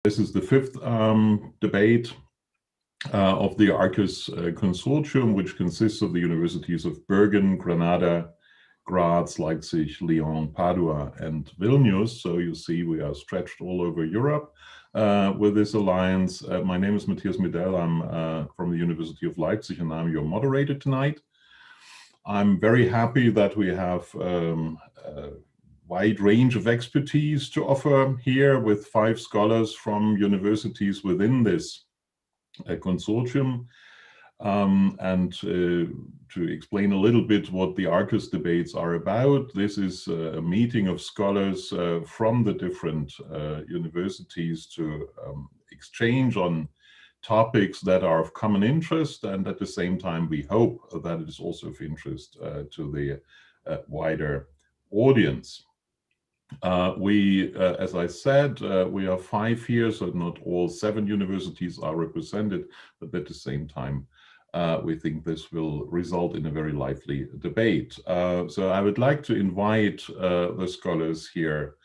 This is the fifth debate of the Arqus Consortium, which consists of the universities of Bergen, Granada, Graz, Leipzig, Lyon, Padua, and Vilnius. So you see we are stretched all over Europe with this alliance. My name is Matthias Medell. I'm from the University of Leipzig, and I'm your moderator tonight. I'm very happy that we have a wide range of expertise to offer here with 5 scholars from universities within this consortium. To explain a little bit what the Arqus debates are about, this is a meeting of scholars from the different universities to exchange on topics that are of common interest, and at the same time we hope that it is also of interest to the wider audience. As I said, we are 5 here, so not all 7 universities are represented, but at the same time we think this will result in a very lively debate. So I would like to invite the scholars here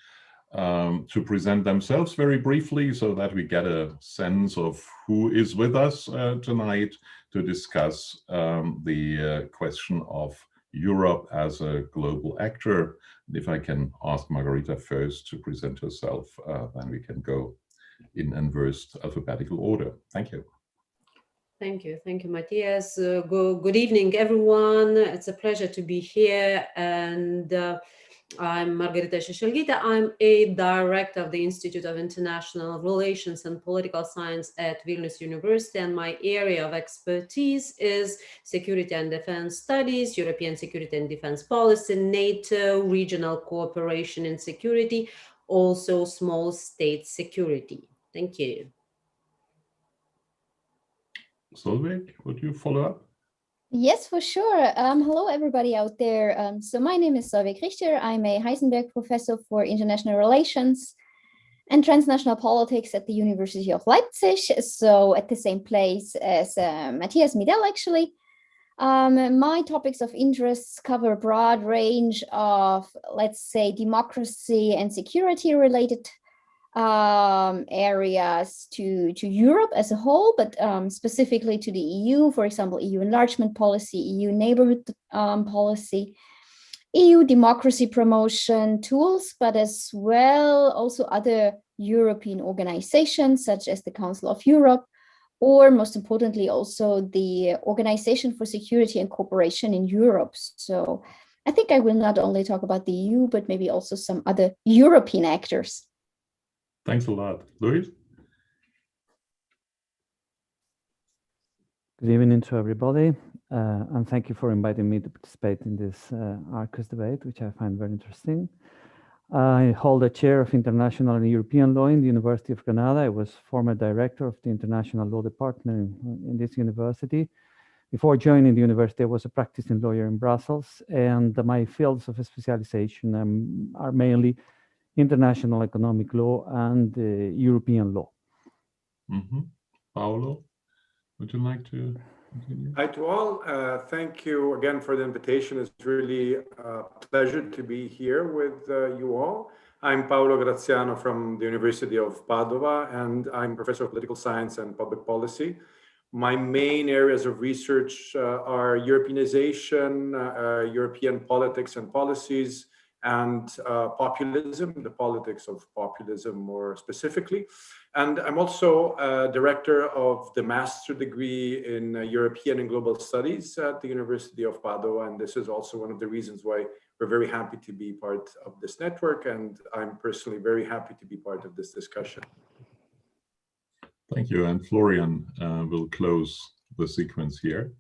to present themselves very briefly so that we get a sense of who is with us tonight to discuss the question of Europe as a global actor. If I can ask Margarita first to present herself, then we can go in inverse alphabetical order. Thank you. Thank you, Matthias. Good evening, everyone. It's a pleasure to be here, and I'm Margarita Šešelgytė. I'm a director of the Institute of International Relations and Political Science at Vilnius University, and my area of expertise is security and defense studies, European security and defense policy, NATO, regional cooperation and security, also small state security. Thank you. Solveig, would you follow up? Yes, for sure. Hello, everybody out there. So my name is Sovi Richter. I'm a Heisenberg professor for international relations and transnational politics at the University of Leipzig. So at the same place as Matthias Medell, actually. My topics of interest cover a broad range of, let's say, democracy and security related areas to Europe as a whole, but specifically to the EU, for example, EU enlargement policy, EU neighborhood policy, EU democracy promotion tools, but as well also other European organizations such as the Council of Europe, or most importantly also the Organization for Security and Cooperation in Europe. So I think I will not only talk about the EU, but maybe also some other European actors. Thanks a lot. Luis? Good evening to everybody, and thank you for inviting me to participate in this Arqus debate, which I find very interesting. I hold a chair of international and European law in the University of Granada. I was former director of the international law department in this university. Before joining the university, I was a practicing lawyer in Brussels, and my fields of specialization are mainly international economic law and European law. Paolo, would you like to continue? Hi to all. Thank you again for the invitation. It's really a pleasure to be here with you all. I'm Paolo Graziano from the University of Padua, and I'm professor of political science and public policy. My main areas of research are Europeanization, European politics and policies, and populism, the politics of populism more specifically. And I'm also director of the master degree in European and Global Studies at the University of Padua. And this is also one of the reasons why we're very happy to be part of this network. And I'm personally very happy to be part of this discussion. Thank you. And Florian will close the sequence here.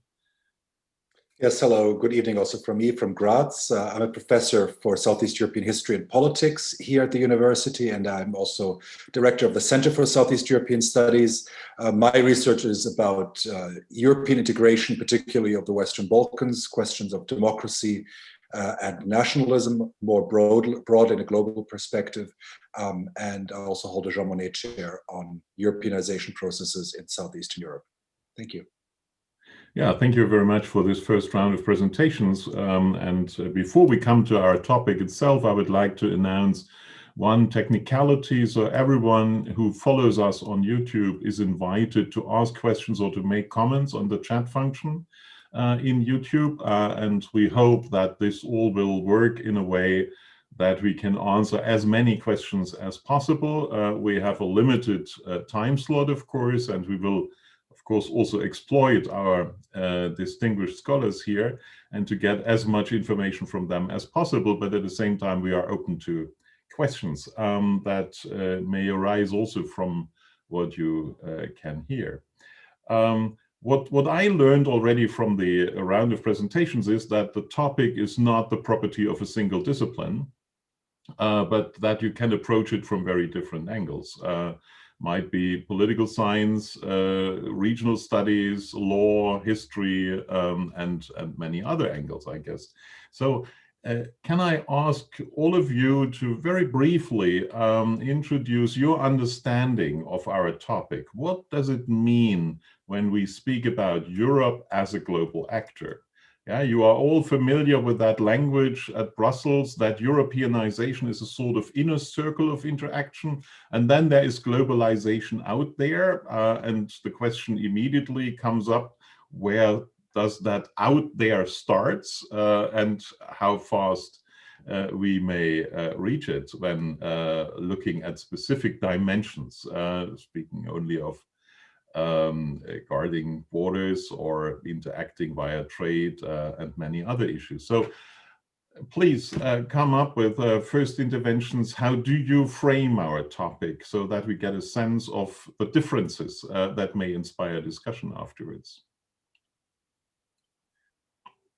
Yes, hello. Good evening also from me, from Graz. I'm a professor for Southeast European History and Politics here at the university, and I'm also director of the Center for Southeast European Studies. My research is about European integration, particularly of the Western Balkans, questions of democracy and nationalism, more broad in a global perspective, and I also hold a Jean Monnet chair on Europeanization processes in Southeastern Europe. Thank you. Yeah, thank you very much for this first round of presentations. Before we come to our topic itself, I would like to announce one technicality. So everyone who follows us on YouTube is invited to ask questions or to make comments on the chat function in YouTube. And we hope that this all will work in a way that we can answer as many questions as possible. We have a limited time slot, of course, and we will, of course, also exploit our distinguished scholars here and to get as much information from them as possible. But at the same time, we are open to questions that may arise also from what you can hear. What I learned already from the round of presentations is that the topic is not the property of a single discipline, but that you can approach it from very different angles. Might be political science, regional studies, law, history, and many other angles, I guess. So can I ask all of you to very briefly introduce your understanding of our topic? What does it mean when we speak about Europe as a global actor? Yeah, you are all familiar with that language at Brussels, that Europeanization is a sort of inner circle of interaction, and then there is globalization out there, and the question immediately comes up, where does that out there starts, and how fast we may reach it when looking at specific dimensions, speaking only of guarding borders or interacting via trade and many other issues. So please come up with first interventions. How do you frame our topic so that we get a sense of the differences that may inspire discussion afterwards?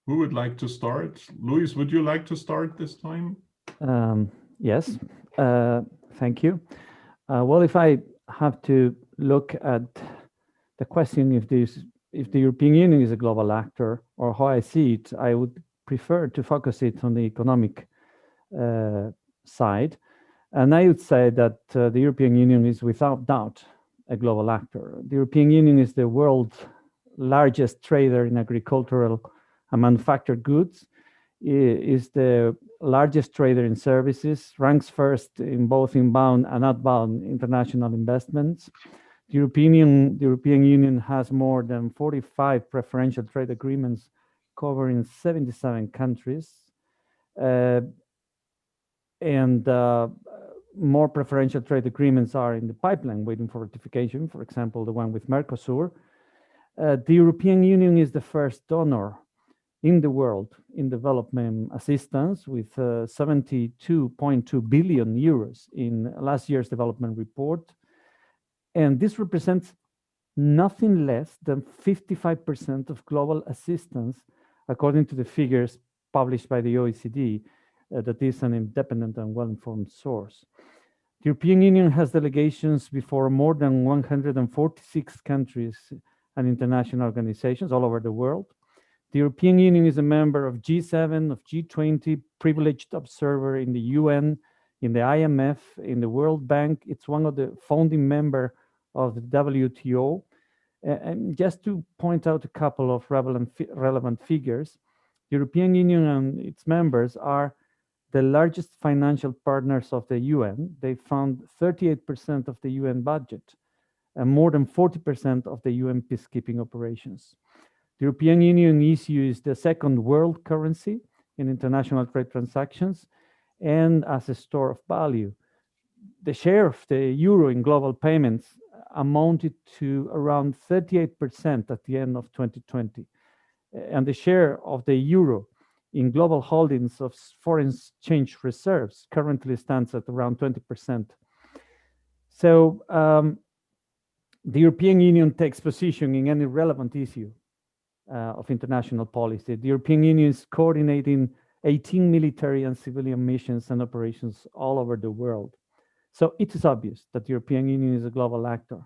Who would like to start? Luis, would you like to start this time? Yes, thank you. Well, if I have to look at the question if the European Union is a global actor, or how I see it, I would prefer to focus it on the economic side. And I would say that the European Union is without doubt a global actor. The European Union is the world's largest trader in agricultural and manufactured goods, is the largest trader in services, ranks first in both inbound and outbound international investments. The European Union has more than 45 preferential trade agreements covering 77 countries. And more preferential trade agreements are in the pipeline waiting for ratification, for example, the one with Mercosur. The European Union is the first donor in the world in development assistance with 72.2 billion euros in last year's development report. And this represents nothing less than 55% of global assistance, according to the figures published by the OECD, that is an independent and well-informed source. The European Union has delegations before more than 146 countries and international organizations all over the world. The European Union is a member of G7, of G20, privileged observer in the UN, in the IMF, in the World Bank. It's one of the founding members of the WTO. And just to point out a couple of relevant figures, the European Union and its members are the largest financial partners of the UN. They fund 38% of the UN budget and more than 40% of the UN peacekeeping operations. The European Union issues the second world currency in international trade transactions and as a store of value. The share of the euro in global payments amounted to around 38% at the end of 2020. And the share of the euro in global holdings of foreign exchange reserves currently stands at around 20%. So the European Union takes position in any relevant issue of international policy. The European Union is coordinating 18 military and civilian missions and operations all over the world. So it is obvious that the European Union is a global actor.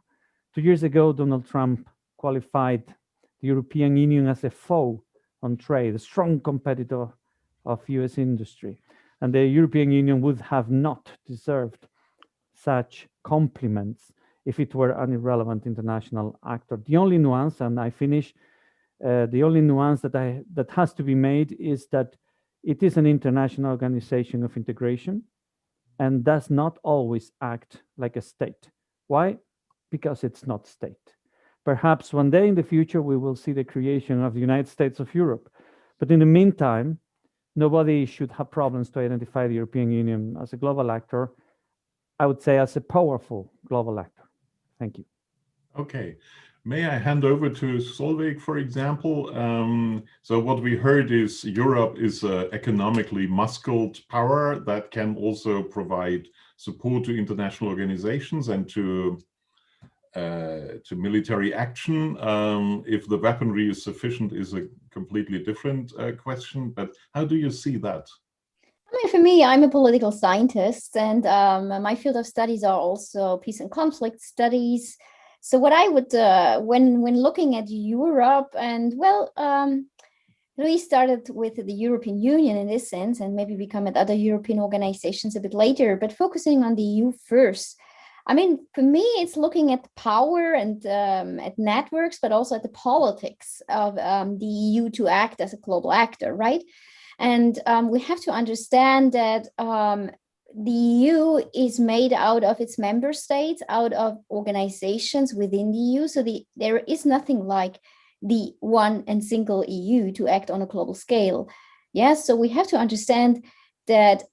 2 years ago, Donald Trump qualified the European Union as a foe on trade, a strong competitor of US industry. And the European Union would have not deserved such compliments if it were an irrelevant international actor. The only nuance, and I finish, the only nuance that has to be made is that it is an international organization of integration, and does not always act like a state. Why? Because it's not state. Perhaps one day in the future, we will see the creation of the United States of Europe. But in the meantime, nobody should have problems to identify the European Union as a global actor. I would say as a powerful global actor. Thank you. Okay. May I hand over to Solveig, for example? So what we heard is Europe is an economically muscled power that can also provide support to international organizations and to military action. If the weaponry is sufficient is a completely different question, but how do you see that? I mean, for me, I'm a political scientist, and my field of studies are also peace and conflict studies. So what I would, when looking at Europe, and well, we started with the European Union in this sense, and maybe we come at other European organizations a bit later, but focusing on the EU first. I mean, for me, it's looking at power and at networks, but also at the politics of the EU to act as a global actor, right? And we have to understand that the EU is made out of its member states, out of organizations within the EU. So there is nothing like the one and single EU to act on a global scale. Yes, so we have to understand that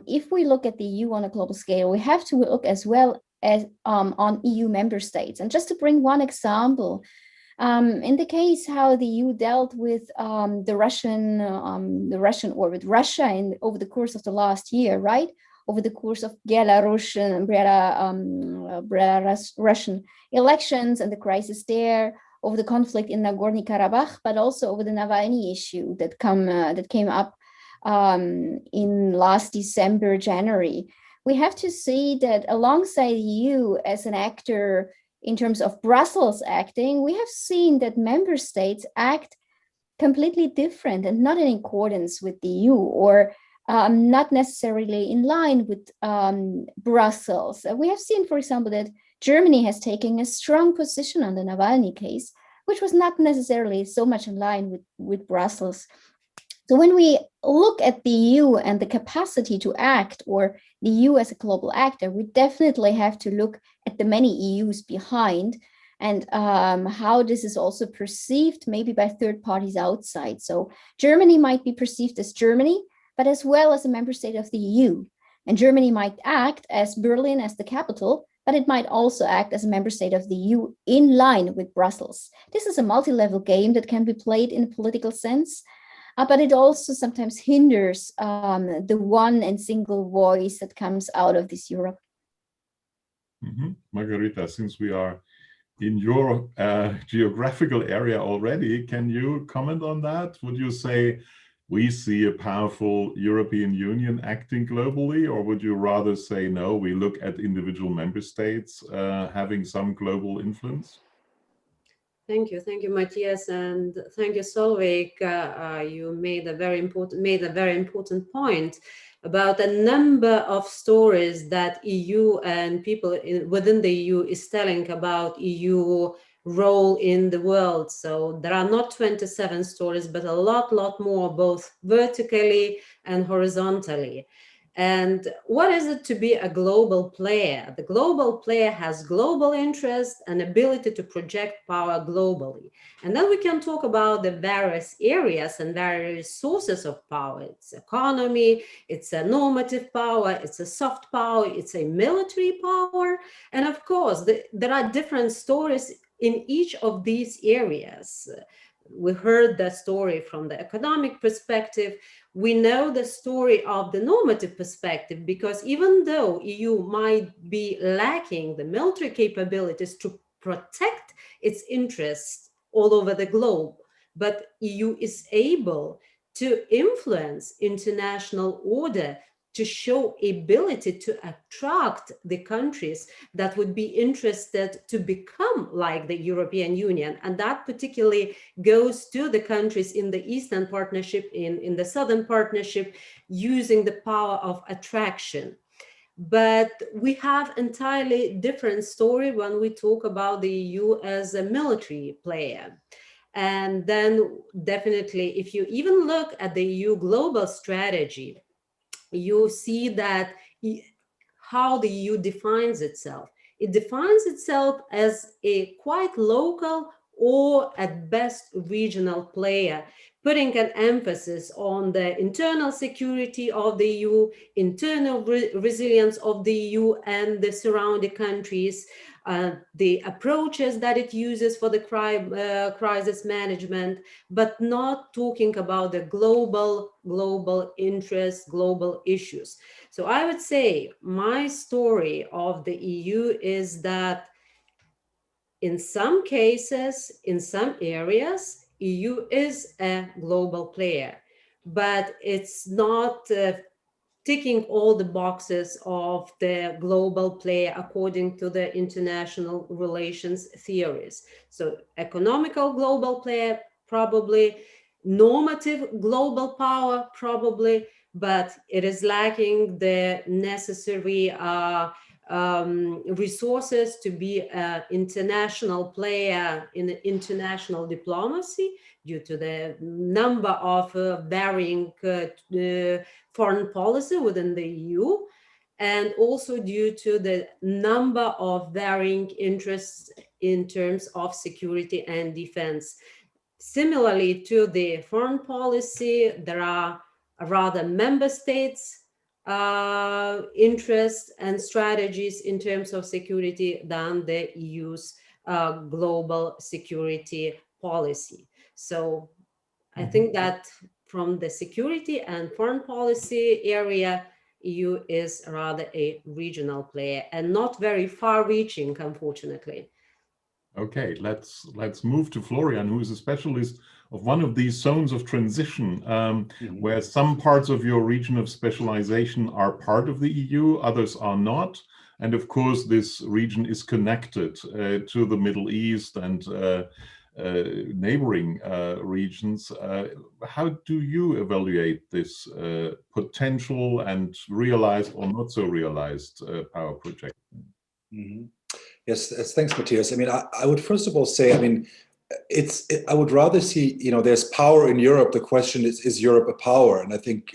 if we look at the EU on a global scale, we have to look as well as on EU member states. And just to bring one example, in the case how the EU dealt with the Russian war with Russia over the course of the last year, right? Over the course of Russian elections and the crisis there, over the conflict in Nagorno-Karabakh, but also over the Navalny issue that came up in last December, January. We have to see that alongside the EU as an actor in terms of Brussels acting, we have seen that member states act completely different and not in accordance with the EU, or not necessarily in line with Brussels. We have seen, for example, that Germany has taken a strong position on the Navalny case, which was not necessarily so much in line with Brussels. So when we look at the EU and the capacity to act, or the EU as a global actor, we definitely have to look at the many EUs behind, and how this is also perceived maybe by third parties outside. So Germany might be perceived as Germany, but as well as a member state of the EU. And Germany might act as Berlin as the capital, but it might also act as a member state of the EU in line with Brussels. This is a multi-level game that can be played in a political sense, but it also sometimes hinders the one and single voice that comes out of this Europe. Mm-hmm. Margarita, since we are in your geographical area already, can you comment on that? Would you say we see a powerful European Union acting globally, or would you rather say, no, we look at individual member states having some global influence? Thank you, Matthias, and thank you, Solveig. You made a very important point about a number of stories that EU and people within the EU is telling about EU role in the world. So there are not 27 stories, but a lot more, both vertically and horizontally. And what is it to be a global player? The global player has global interest and ability to project power globally. And then we can talk about the various areas and various sources of power. It's economy, it's a normative power, it's a soft power, it's a military power. And of course, there are different stories in each of these areas. We heard the story from the economic perspective. We know the story of the normative perspective, because even though EU might be lacking the military capabilities to protect its interests all over the globe, but EU is able to influence international order, to show ability to attract the countries that would be interested to become like the European Union. And that particularly goes to the countries in the Eastern Partnership, in the Southern Partnership, using the power of attraction. But we have entirely different story when we talk about the EU as a military player. And then definitely, if you even look at the EU global strategy, you see that how the EU defines itself. It defines itself as a quite local or at best regional player, putting an emphasis on the internal security of the EU, internal resilience of the EU and the surrounding countries, the approaches that it uses for the crisis management, but not talking about the global interests, global issues. So I would say my story of the EU is that in some cases, in some areas, EU is a global player, but it's not ticking all the boxes of the global player according to the international relations theories. So economical global player, probably, normative global power, probably, but it is lacking the necessary resources to be an international player in international diplomacy due to the number of varying foreign policy within the EU, and also due to the number of varying interests in terms of security and defense. Similarly to the foreign policy, there are rather member states interests and strategies in terms of security than the EU's global security policy. So I think that from the security and foreign policy area, EU is rather a regional player and not very far-reaching, unfortunately. Okay, let's move to Florian, who is a specialist of one of these zones of transition, where some parts of your region of specialization are part of the EU, others are not. And of course, this region is connected to the Middle East and neighboring regions. How do you evaluate this potential and realized or not so realized power projection? Yes, thanks, Matthias. I mean, I would first of all say, I mean, I would rather see, there's power in Europe. The question is Europe a power? And I think,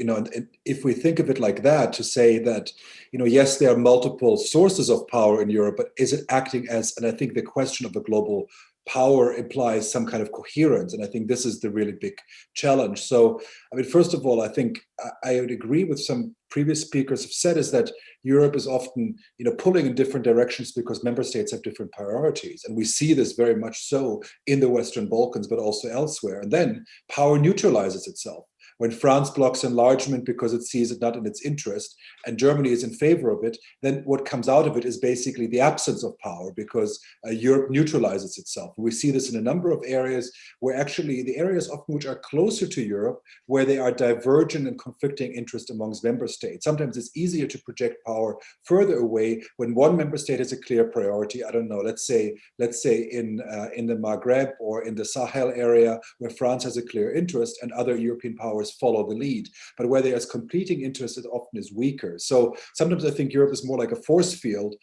if we think of it like that, to say that, yes, there are multiple sources of power in Europe, but is it acting as, and I think the question of the global power implies some kind of coherence. And I think this is the really big challenge. So, I mean, first of all, I think I would agree with some previous speakers have said, is that Europe is often, pulling in different directions because member states have different priorities. And we see this very much so in the Western Balkans, but also elsewhere. And then power neutralizes itself. When France blocks enlargement because it sees it not in its interest, and Germany is in favor of it, then what comes out of it is basically the absence of power, because Europe neutralizes itself. We see this in a number of areas where actually the areas often which are closer to Europe, where they are divergent and conflicting interest amongst member states. Sometimes it's easier to project power further away when one member state has a clear priority. I don't know, let's say in the Maghreb or in the Sahel area, where France has a clear interest and other European powers follow the lead. But where there's competing interest, it often is weaker. So sometimes I think Europe is more like a force field,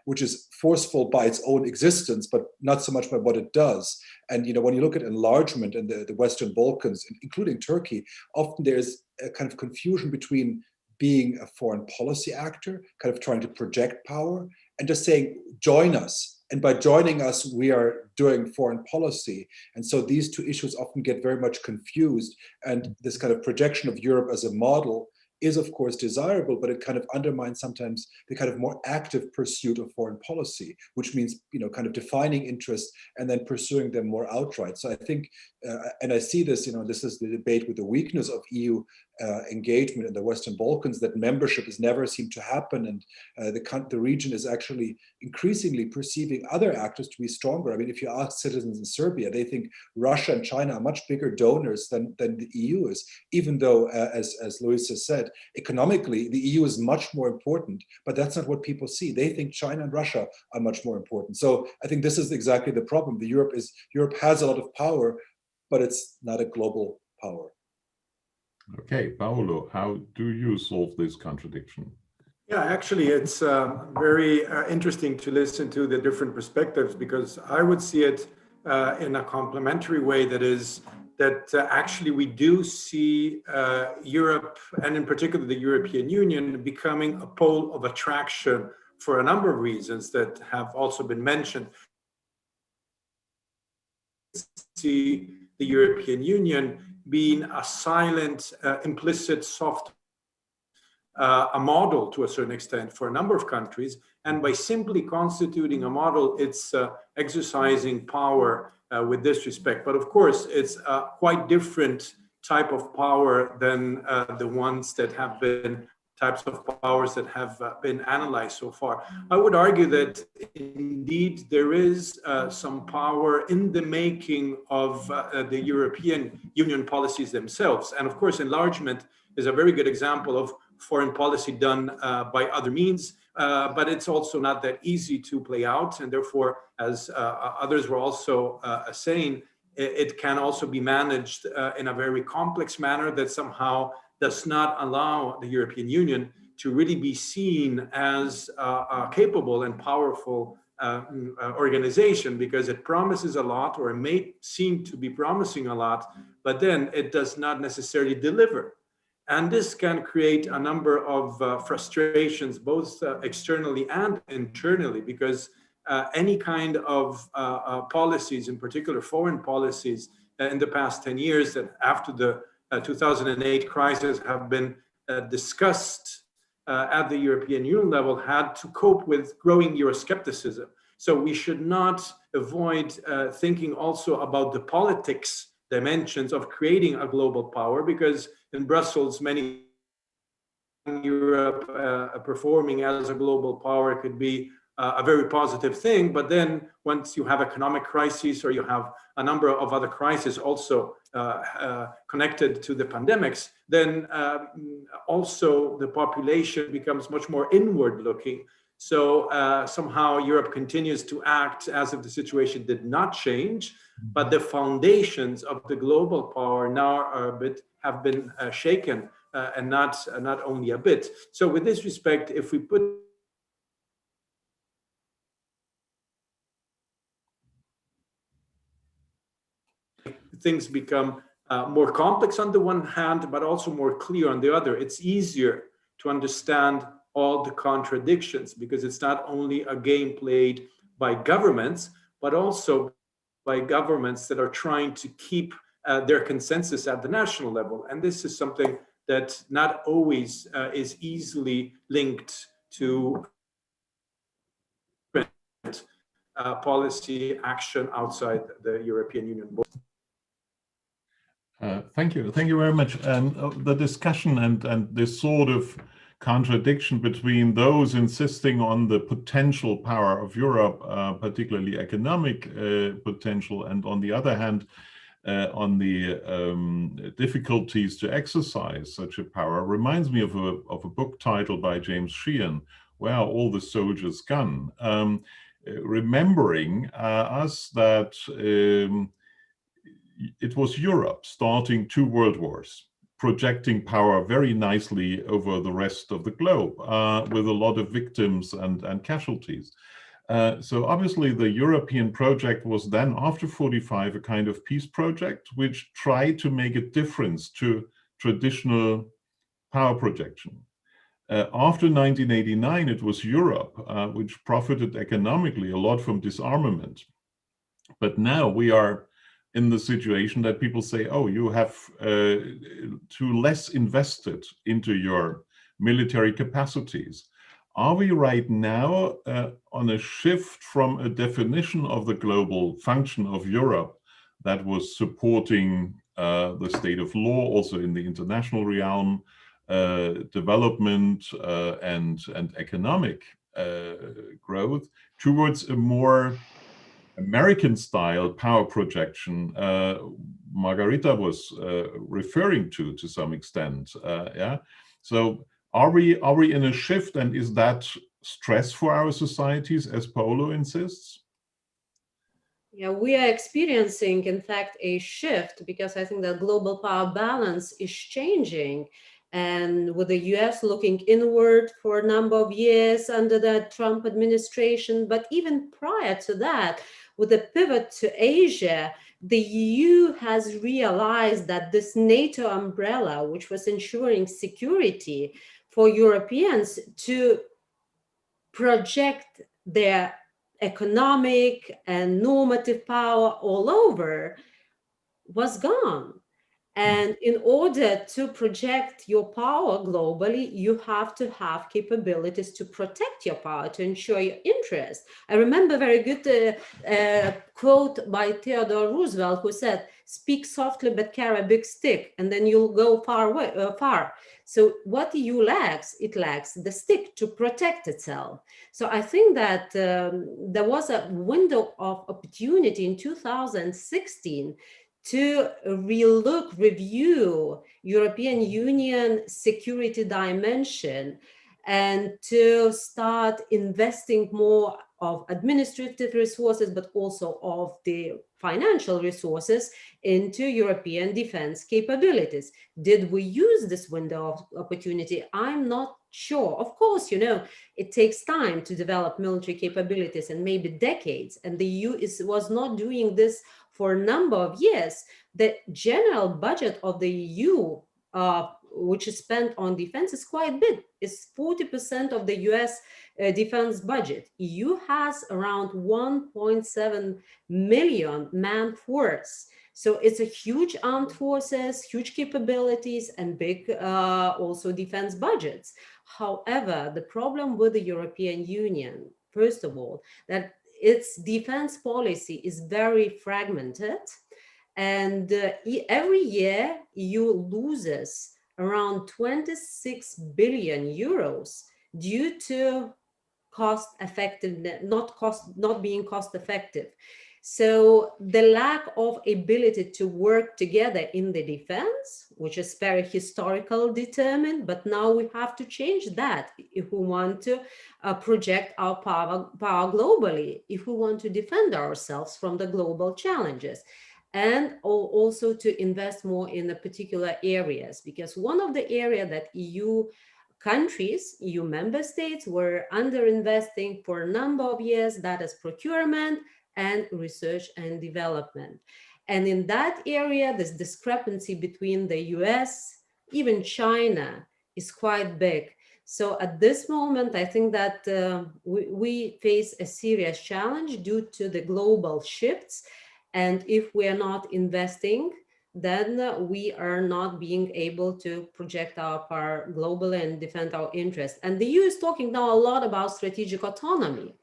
which is forceful by its own existence, but not so much by what it does. And when you look at enlargement in the Western Balkans, including Turkey, often there's a kind of confusion between being a foreign policy actor, kind of trying to project power, and just saying, join us. And by joining us, we are doing foreign policy. And so these two issues often get very much confused. And this kind of projection of Europe as a model is, of course, desirable, but it kind of undermines sometimes the kind of more active pursuit of foreign policy, which means, kind of defining interests and then pursuing them more outright. So I think, and I see this, this is the debate with the weakness of EU engagement in the Western Balkans, that membership has never seemed to happen. And the region is actually increasingly perceiving other actors to be stronger. I mean, if you ask citizens in Serbia, they think Russia and China are much bigger donors than the EU is, even though, as Luis has said, economically, the EU is much more important, but that's not what people see. They think China and Russia are much more important. So I think this is exactly the problem. Europe has a lot of power, but it's not a global power. Okay, Paolo, how do you solve this contradiction? Yeah, actually, it's very interesting to listen to the different perspectives, because I would see it in a complementary way, that is, that actually we do see Europe, and in particular the European Union, becoming a pole of attraction for a number of reasons that have also been mentioned. See the European Union being a silent, implicit, soft a model to a certain extent for a number of countries, and by simply constituting a model, it's exercising power with this respect. But of course, it's a quite different type of power than the ones that have been types of powers that have been analyzed so far. I would argue that indeed there is some power in the making of the European Union policies themselves. And of course, enlargement is a very good example of foreign policy done by other means, but it's also not that easy to play out. And therefore, as others were also saying, it can also be managed in a very complex manner that somehow does not allow the European Union to really be seen as a capable and powerful organization, because it promises a lot, or it may seem to be promising a lot, but then it does not necessarily deliver. And this can create a number of frustrations, both externally and internally, because any kind of policies, in particular foreign policies, in the past 10 years that after the 2008 crisis have been discussed at the European Union level, had to cope with growing Euroscepticism. So we should not avoid thinking also about the politics dimensions of creating a global power, because in Brussels, many Europe performing as a global power could be a very positive thing. But then once you have economic crises, or you have a number of other crises also connected to the pandemics, then also the population becomes much more inward looking. So somehow Europe continues to act as if the situation did not change, but the foundations of the global power now are have been shaken, and not only a bit. So with this respect, if we put things become more complex on the one hand, but also more clear on the other, it's easier to understand all the contradictions, because it's not only a game played by governments, but also by governments that are trying to keep their consensus at the national level. And this is something that not always is easily linked to policy action outside the European Union. Thank you very much. The discussion and this sort of contradiction between those insisting on the potential power of Europe, particularly economic potential, and on the other hand, on the difficulties to exercise such a power, reminds me of a book titled by James Sheehan, Where Are All the Soldiers Gone? Remembering us that it was Europe starting 2 world wars, projecting power very nicely over the rest of the globe, with a lot of victims and casualties. So obviously the European project was then, after 45, a kind of peace project, which tried to make a difference to traditional power projection. After 1989, it was Europe which profited economically a lot from disarmament. But now we are in the situation that people say, oh, you have too less invested into your military capacities. Are we right now on a shift from a definition of the global function of Europe that was supporting the state of law, also in the international realm, development and economic growth, towards a more American-style power projection Margarita was referring to some extent? Yeah. So are we in a shift, and is that stress for our societies, as Paolo insists? Yeah, we are experiencing, in fact, a shift, because I think that global power balance is changing. And with the US looking inward for a number of years under the Trump administration, but even prior to that, with a pivot to Asia, the EU has realized that this NATO umbrella, which was ensuring security for Europeans to project their economic and normative power all over, was gone. And in order to project your power globally, you have to have capabilities to protect your power, to ensure your interest. I remember a very good quote by Theodore Roosevelt, who said, "Speak softly, but carry a big stick, and then you'll go far." So what the EU lacks, it lacks the stick to protect itself. So I think that there was a window of opportunity in 2016 to review European Union security dimension and to start investing more of administrative resources, but also of the financial resources into European defense capabilities. Did we use this window of opportunity? I'm not sure. Of course, it takes time to develop military capabilities and maybe decades, and the EU was not doing this for a number of years. The general budget of the EU, which is spent on defense, is quite big. It's 40% of the US defense budget. EU has around 1.7 million man force. So it's a huge armed forces, huge capabilities, and big also defense budgets. However, the problem with the European Union, first of all, that its defense policy is very fragmented, and every year EU loses around 26 billion euros due to cost effectiveness, not being cost effective. So the lack of ability to work together in the defense, which is very historical determined, but now we have to change that if we want to project our power globally, if we want to defend ourselves from the global challenges, and also to invest more in the particular areas, because one of the areas that EU countries, EU member states, were underinvesting for a number of years, that is procurement and research and development. And in that area, this discrepancy between the US, even China, is quite big. So at this moment, I think that we face a serious challenge due to the global shifts. And if we are not investing, then we are not being able to project our power globally and defend our interests. And the EU is talking now a lot about strategic autonomy.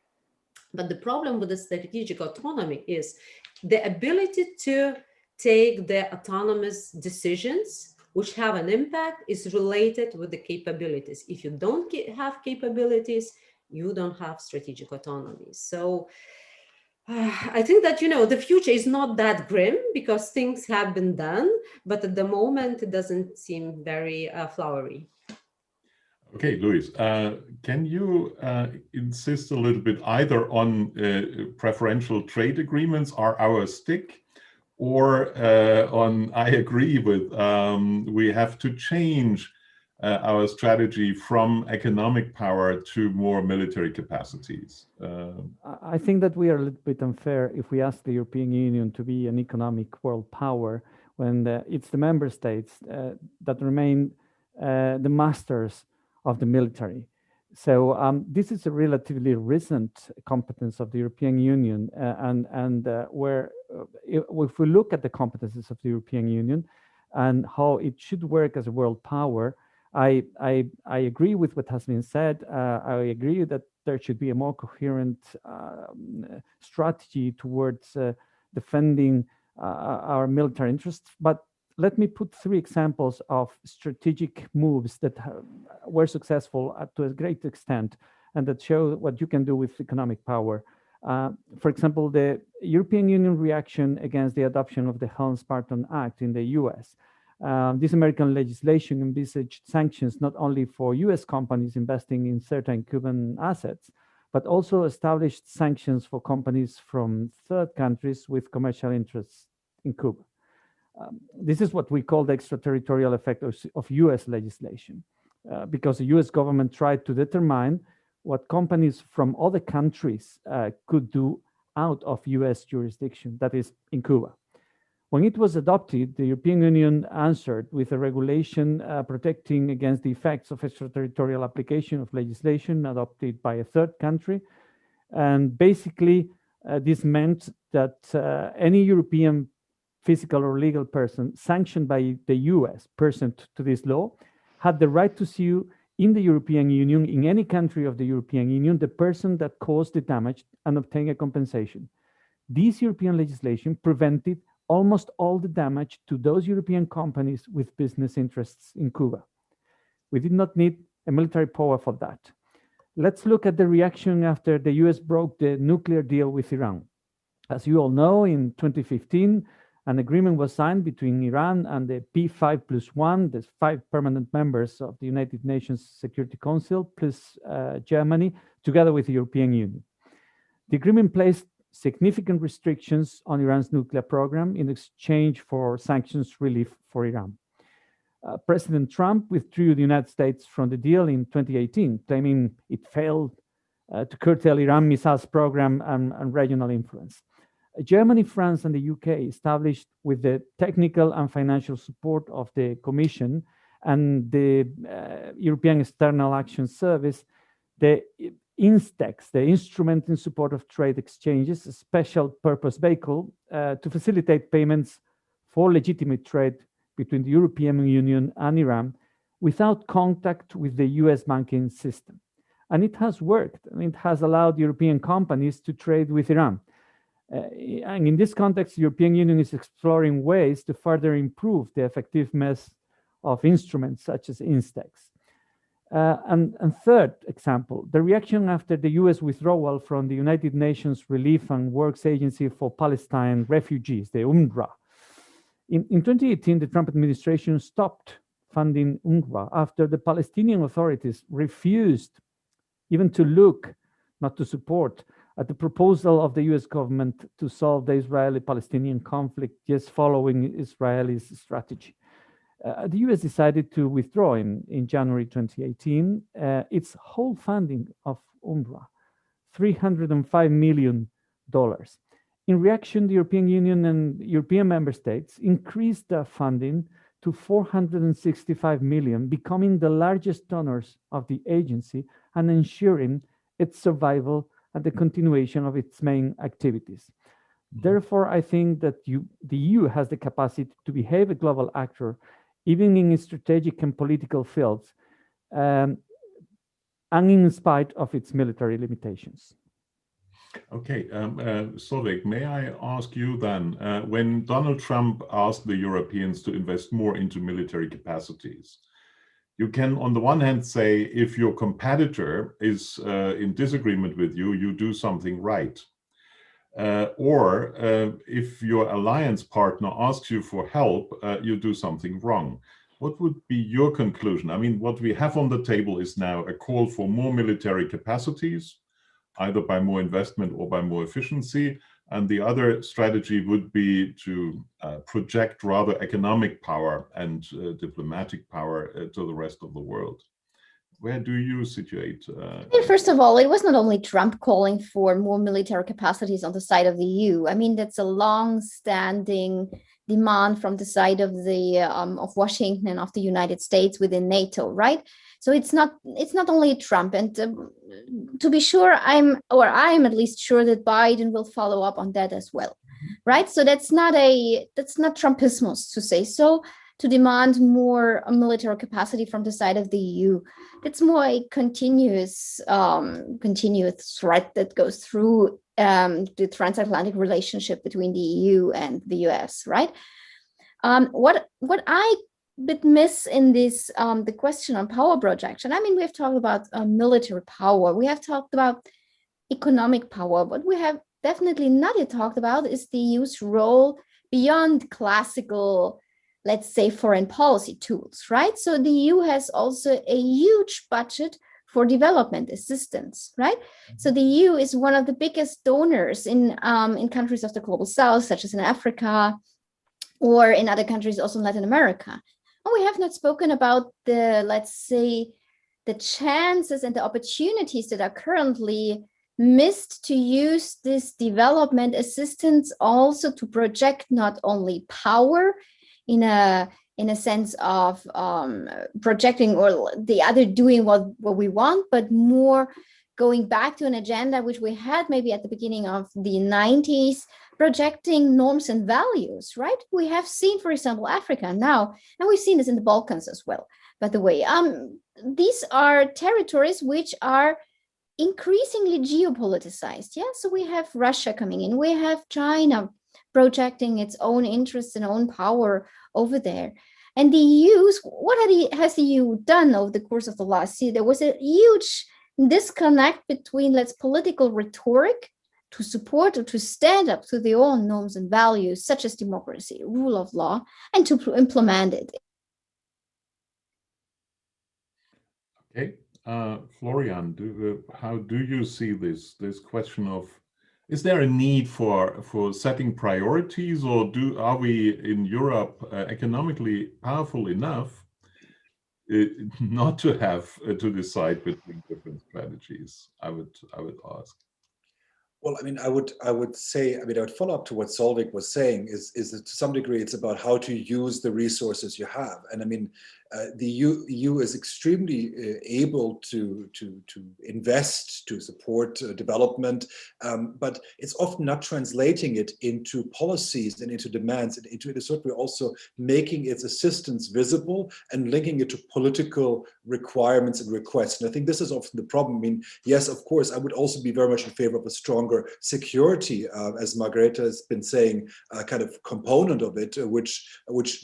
But the problem with the strategic autonomy is the ability to take the autonomous decisions which have an impact is related with the capabilities. If you don't have capabilities, you don't have strategic autonomy. So I think that, the future is not that grim because things have been done, but at the moment it doesn't seem very flowery. Okay, Luis, can you insist a little bit either on preferential trade agreements are our stick, or on I agree with we have to change our strategy from economic power to more military capacities? I think that we are a little bit unfair if we ask the European Union to be an economic world power when it's the member states that remain the masters of the military. So this is a relatively recent competence of the European Union, and where if we look at the competences of the European Union and how it should work as a world power, I agree with what has been said. I agree that there should be a more coherent strategy towards defending our military interests. But let me put 3 examples of strategic moves that were successful to a great extent and that show what you can do with economic power. For example, the European Union reaction against the adoption of the Helms-Barton Act in the US. This American legislation envisaged sanctions not only for US companies investing in certain Cuban assets, but also established sanctions for companies from third countries with commercial interests in Cuba. This is what we call the extraterritorial effect of US legislation, because the US government tried to determine what companies from other countries could do out of US jurisdiction, that is in Cuba. When it was adopted, the European Union answered with a regulation protecting against the effects of extraterritorial application of legislation adopted by a third country. And basically, this meant that any European physical or legal person sanctioned by the US pursuant to this law had the right to sue in the European Union, in any country of the European Union, the person that caused the damage and obtain a compensation. This European legislation prevented almost all the damage to those European companies with business interests in Cuba. We did not need a military power for that. Let's look at the reaction after the US broke the nuclear deal with Iran. As you all know, in 2015, an agreement was signed between Iran and the P5+1, the 5 permanent members of the United Nations Security Council, plus Germany, together with the European Union. The agreement placed significant restrictions on Iran's nuclear program in exchange for sanctions relief for Iran. President Trump withdrew the United States from the deal in 2018, claiming it failed to curtail Iran missiles program and regional influence. Germany, France, and the UK established, with the technical and financial support of the Commission and the European External Action Service, the INSTEX, the Instrument in Support of Trade Exchanges, a special purpose vehicle to facilitate payments for legitimate trade between the European Union and Iran without contact with the US banking system. And it has worked. I mean, it has allowed European companies to trade with Iran. And in this context, the European Union is exploring ways to further improve the effectiveness of instruments such as INSTEX. And third example, the reaction after the US withdrawal from the United Nations Relief and Works Agency for Palestine Refugees, the UNRWA. In 2018, the Trump administration stopped funding UNRWA after the Palestinian authorities refused even to look, not to support, at the proposal of the US government to solve the Israeli-Palestinian conflict just following Israel's strategy. The US decided to withdraw in January 2018 its whole funding of UNRWA, $305 million. In reaction, the European Union and European member states increased their funding to $465 million, becoming the largest donors of the agency and ensuring its survival and the continuation of its main activities. Therefore, I think that the EU has the capacity to behave a global actor, even in its strategic and political fields, and in spite of its military limitations. Okay, Solveig, may I ask you then, when Donald Trump asked the Europeans to invest more into military capacities, you can, on the one hand, say if your competitor is in disagreement with you, you do something right. Or if your alliance partner asks you for help, you do something wrong. What would be your conclusion? I mean, what we have on the table is now a call for more military capacities, either by more investment or by more efficiency. And the other strategy would be to project rather economic power and diplomatic power to the rest of the world. Where do you situate? First of all, it was not only Trump calling for more military capacities on the side of the EU. I mean, that's a long-standing demand from the side of the of Washington and of the United States within NATO, right? So it's not only Trump, and to be sure, I'm at least sure that Biden will follow up on that as well, right? So that's not Trumpismus to say so, to demand more military capacity from the side of the EU. It's more a continuous threat that goes through the transatlantic relationship between the EU and the US, right? What I bit miss in this the question on power projection. I mean, we have talked about military power. We have talked about economic power. What we have definitely not yet talked about is the EU's role beyond classical, let's say, foreign policy tools, right? So the EU has also a huge budget for development assistance, right? So the EU is one of the biggest donors in countries of the global south, such as in Africa, or in other countries, also in Latin America. And we have not spoken about the, let's say, the chances and the opportunities that are currently missed to use this development assistance also to project not only power in a sense of projecting or the other doing what we want, but more going back to an agenda which we had maybe at the beginning of the 90s, projecting norms and values, right? We have seen, for example, Africa now, and we've seen this in the Balkans as well, by the way. These are territories which are increasingly geopoliticized. Yeah, so we have Russia coming in, we have China projecting its own interests and own power over there. And the EU, what has the EU done over the course of the last year? There was a huge disconnect between, let's, political rhetoric to support or to stand up to their own norms and values, such as democracy, rule of law, and to implement it. Okay. Florian, how do you see this question of, is there a need for setting priorities, or are we in Europe economically powerful enough not to have to decide between different strategies? I would ask. Well, I mean, I would say, I would follow up to what Solveig was saying, is that to some degree it's about how to use the resources you have. And I mean, the EU is extremely able to invest, to support development, but it's often not translating it into policies and into demands, and into, in a certain way, also making its assistance visible and linking it to political requirements and requests. And I think this is often the problem. I mean, yes, of course, I would also be very much in favor of a stronger security, as Margarita has been saying, kind of component of it, which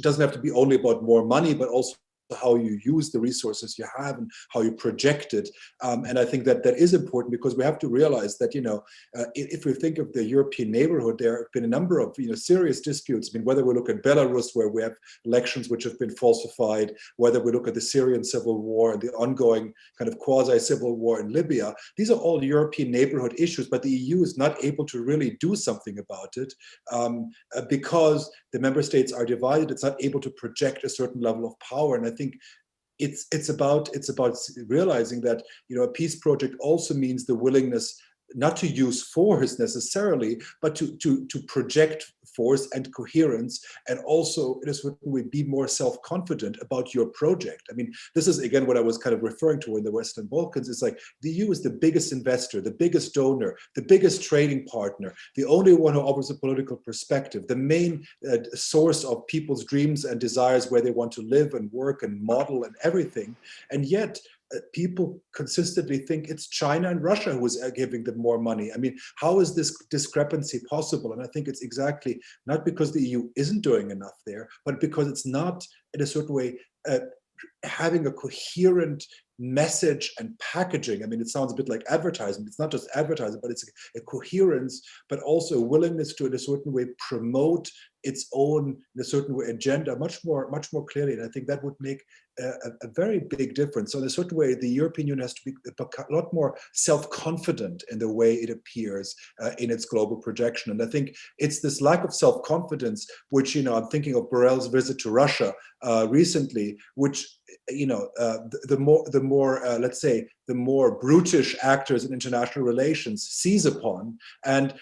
doesn't have to be only about more money, but also how you use the resources you have and how you project it. And I think that is important, because we have to realize that, if we think of the European neighborhood, there have been a number of serious disputes. I mean, whether we look at Belarus, where we have elections which have been falsified, whether we look at the Syrian civil war and the ongoing kind of quasi-civil war in Libya, these are all European neighborhood issues, but the EU is not able to really do something about it, because the member states are divided. It's not able to project a certain level of power. And I think it's about realizing that a peace project also means the willingness not to use force necessarily, but to project force and coherence, and also in a certain way be more self-confident about your project. I mean, this is again what I was kind of referring to in the Western Balkans. It's like the EU is the biggest investor, the biggest donor, the biggest trading partner, the only one who offers a political perspective, the main source of people's dreams and desires, where they want to live and work and model and everything. And yet people consistently think it's China and Russia who is giving them more money. I mean, how is this discrepancy possible? And I think it's exactly not because the EU isn't doing enough there, but because it's not, in a certain way, having a coherent message and packaging. I mean, it sounds a bit like advertising. It's not just advertising, but it's a coherence, but also a willingness to, in a certain way, promote its own, in a certain way, agenda much more clearly. And I think that would make a very big difference. So in a certain way, the European Union has to be a lot more self-confident in the way it appears in its global projection. And I think it's this lack of self-confidence, which, I'm thinking of Borrell's visit to Russia recently, which, the more let's say, the more brutish actors in international relations seize upon. And,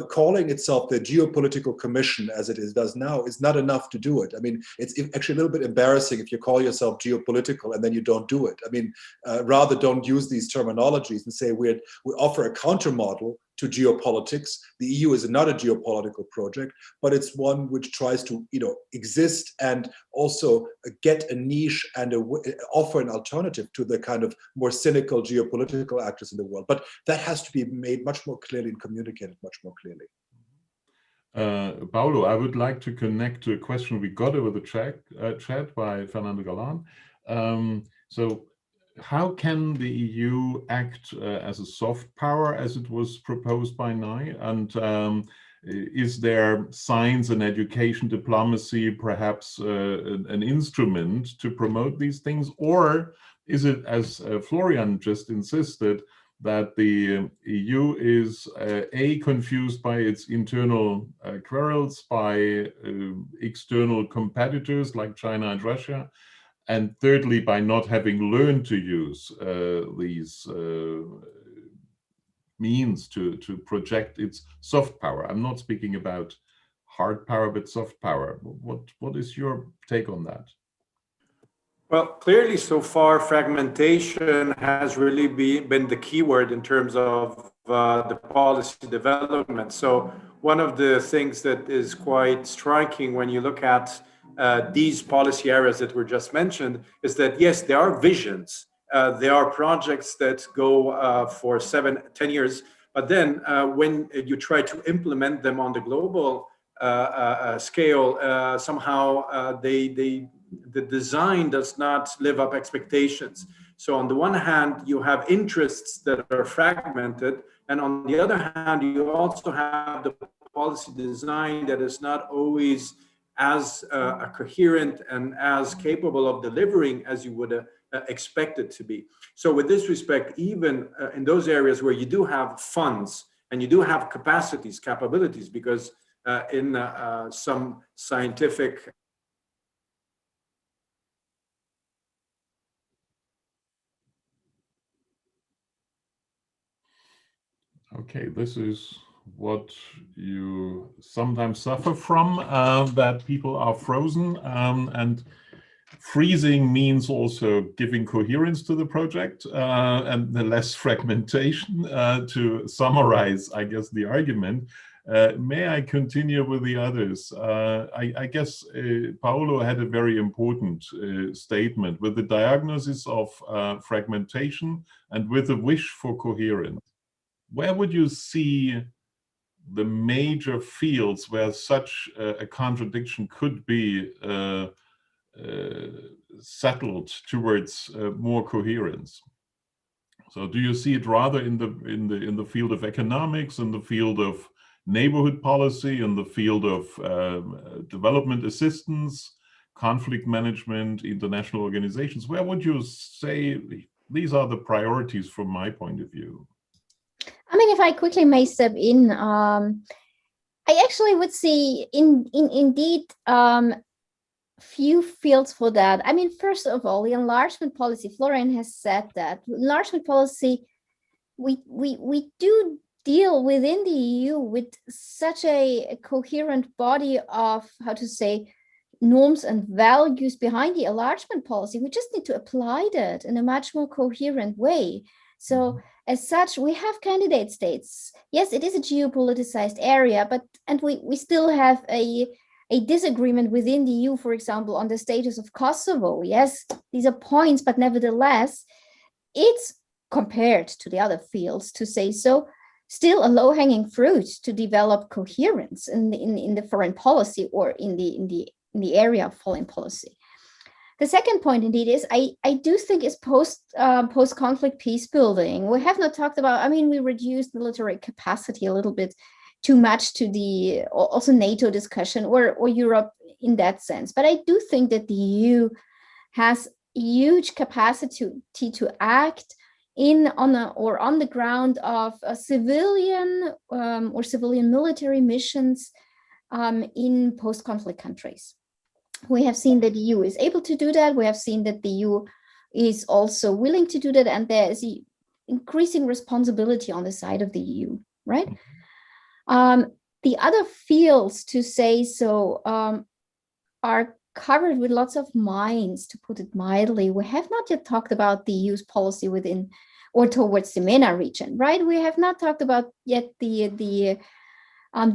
calling itself the Geopolitical Commission, as it does now, is not enough to do it. I mean, it's actually a little bit embarrassing if you call yourself geopolitical and then you don't do it. I mean, rather don't use these terminologies and say we offer a counter model to geopolitics. The EU is not a geopolitical project, but it's one which tries to, exist and also get a niche and offer an alternative to the kind of more cynical geopolitical actors in the world. But that has to be made much more clearly and communicated much more clearly. Paolo, I would like to connect to a question we got over the chat by Fernando Galan. So how can the EU act as a soft power, as it was proposed by Nye? And is there science and education diplomacy perhaps an instrument to promote these things? Or is it, as Florian just insisted, that the EU is confused by its internal quarrels, by external competitors like China and Russia, and thirdly, by not having learned to use these means to project its soft power. I'm not speaking about hard power, but soft power. What is your take on that? Well, clearly so far, fragmentation has really been the keyword in terms of the policy development. So one of the things that is quite striking when you look at these policy areas that were just mentioned is that, yes, there are visions. There are projects that go for 7-10 years, but then when you try to implement them on the global scale, somehow the design does not live up expectations. So on the one hand, you have interests that are fragmented, and on the other hand, you also have the policy design that is not always as coherent and as capable of delivering as you would expect it to be. So with this respect, even in those areas where you do have funds and you do have capabilities, because in some scientific Okay, this is what you sometimes suffer from, that people are frozen, and freezing means also giving coherence to the project and the less fragmentation. To summarize, I guess, the argument, may I continue with the others? I guess Paolo had a very important statement with the diagnosis of fragmentation and with the wish for coherence. Where would you see the major fields where such a contradiction could be settled towards more coherence? So, do you see it rather in the field of economics, in the field of neighborhood policy, in the field of development assistance, conflict management, international organizations? Where would you say these are the priorities from my point of view? I mean, if I quickly may step in, I actually would see indeed few fields for that. I mean, first of all, the enlargement policy, Florian has said that enlargement policy, we do deal within the EU with such a coherent body of, how to say, norms and values behind the enlargement policy. We just need to apply that in a much more coherent way. So as such, we have candidate states. Yes, it is a geopoliticized area, and we still have a disagreement within the EU, for example, on the status of Kosovo. Yes, these are points, but nevertheless, it's compared to the other fields, to say so, still a low-hanging fruit to develop coherence in the foreign policy or in the area of foreign policy. The second point, indeed, is I do think is post-conflict peace building. We have not talked about, I mean, we reduced military capacity a little bit too much to the also NATO discussion or Europe in that sense. But I do think that the EU has huge capacity to act on the ground of a civilian or civilian military missions in post-conflict countries. We have seen that the EU is able to do that. We have seen that the EU is also willing to do that, and there is increasing responsibility on the side of the EU, right? The other fields, to say so, are covered with lots of mines, to put it mildly. We have not yet talked about the EU's policy within or towards the MENA region, right? We have not talked about yet the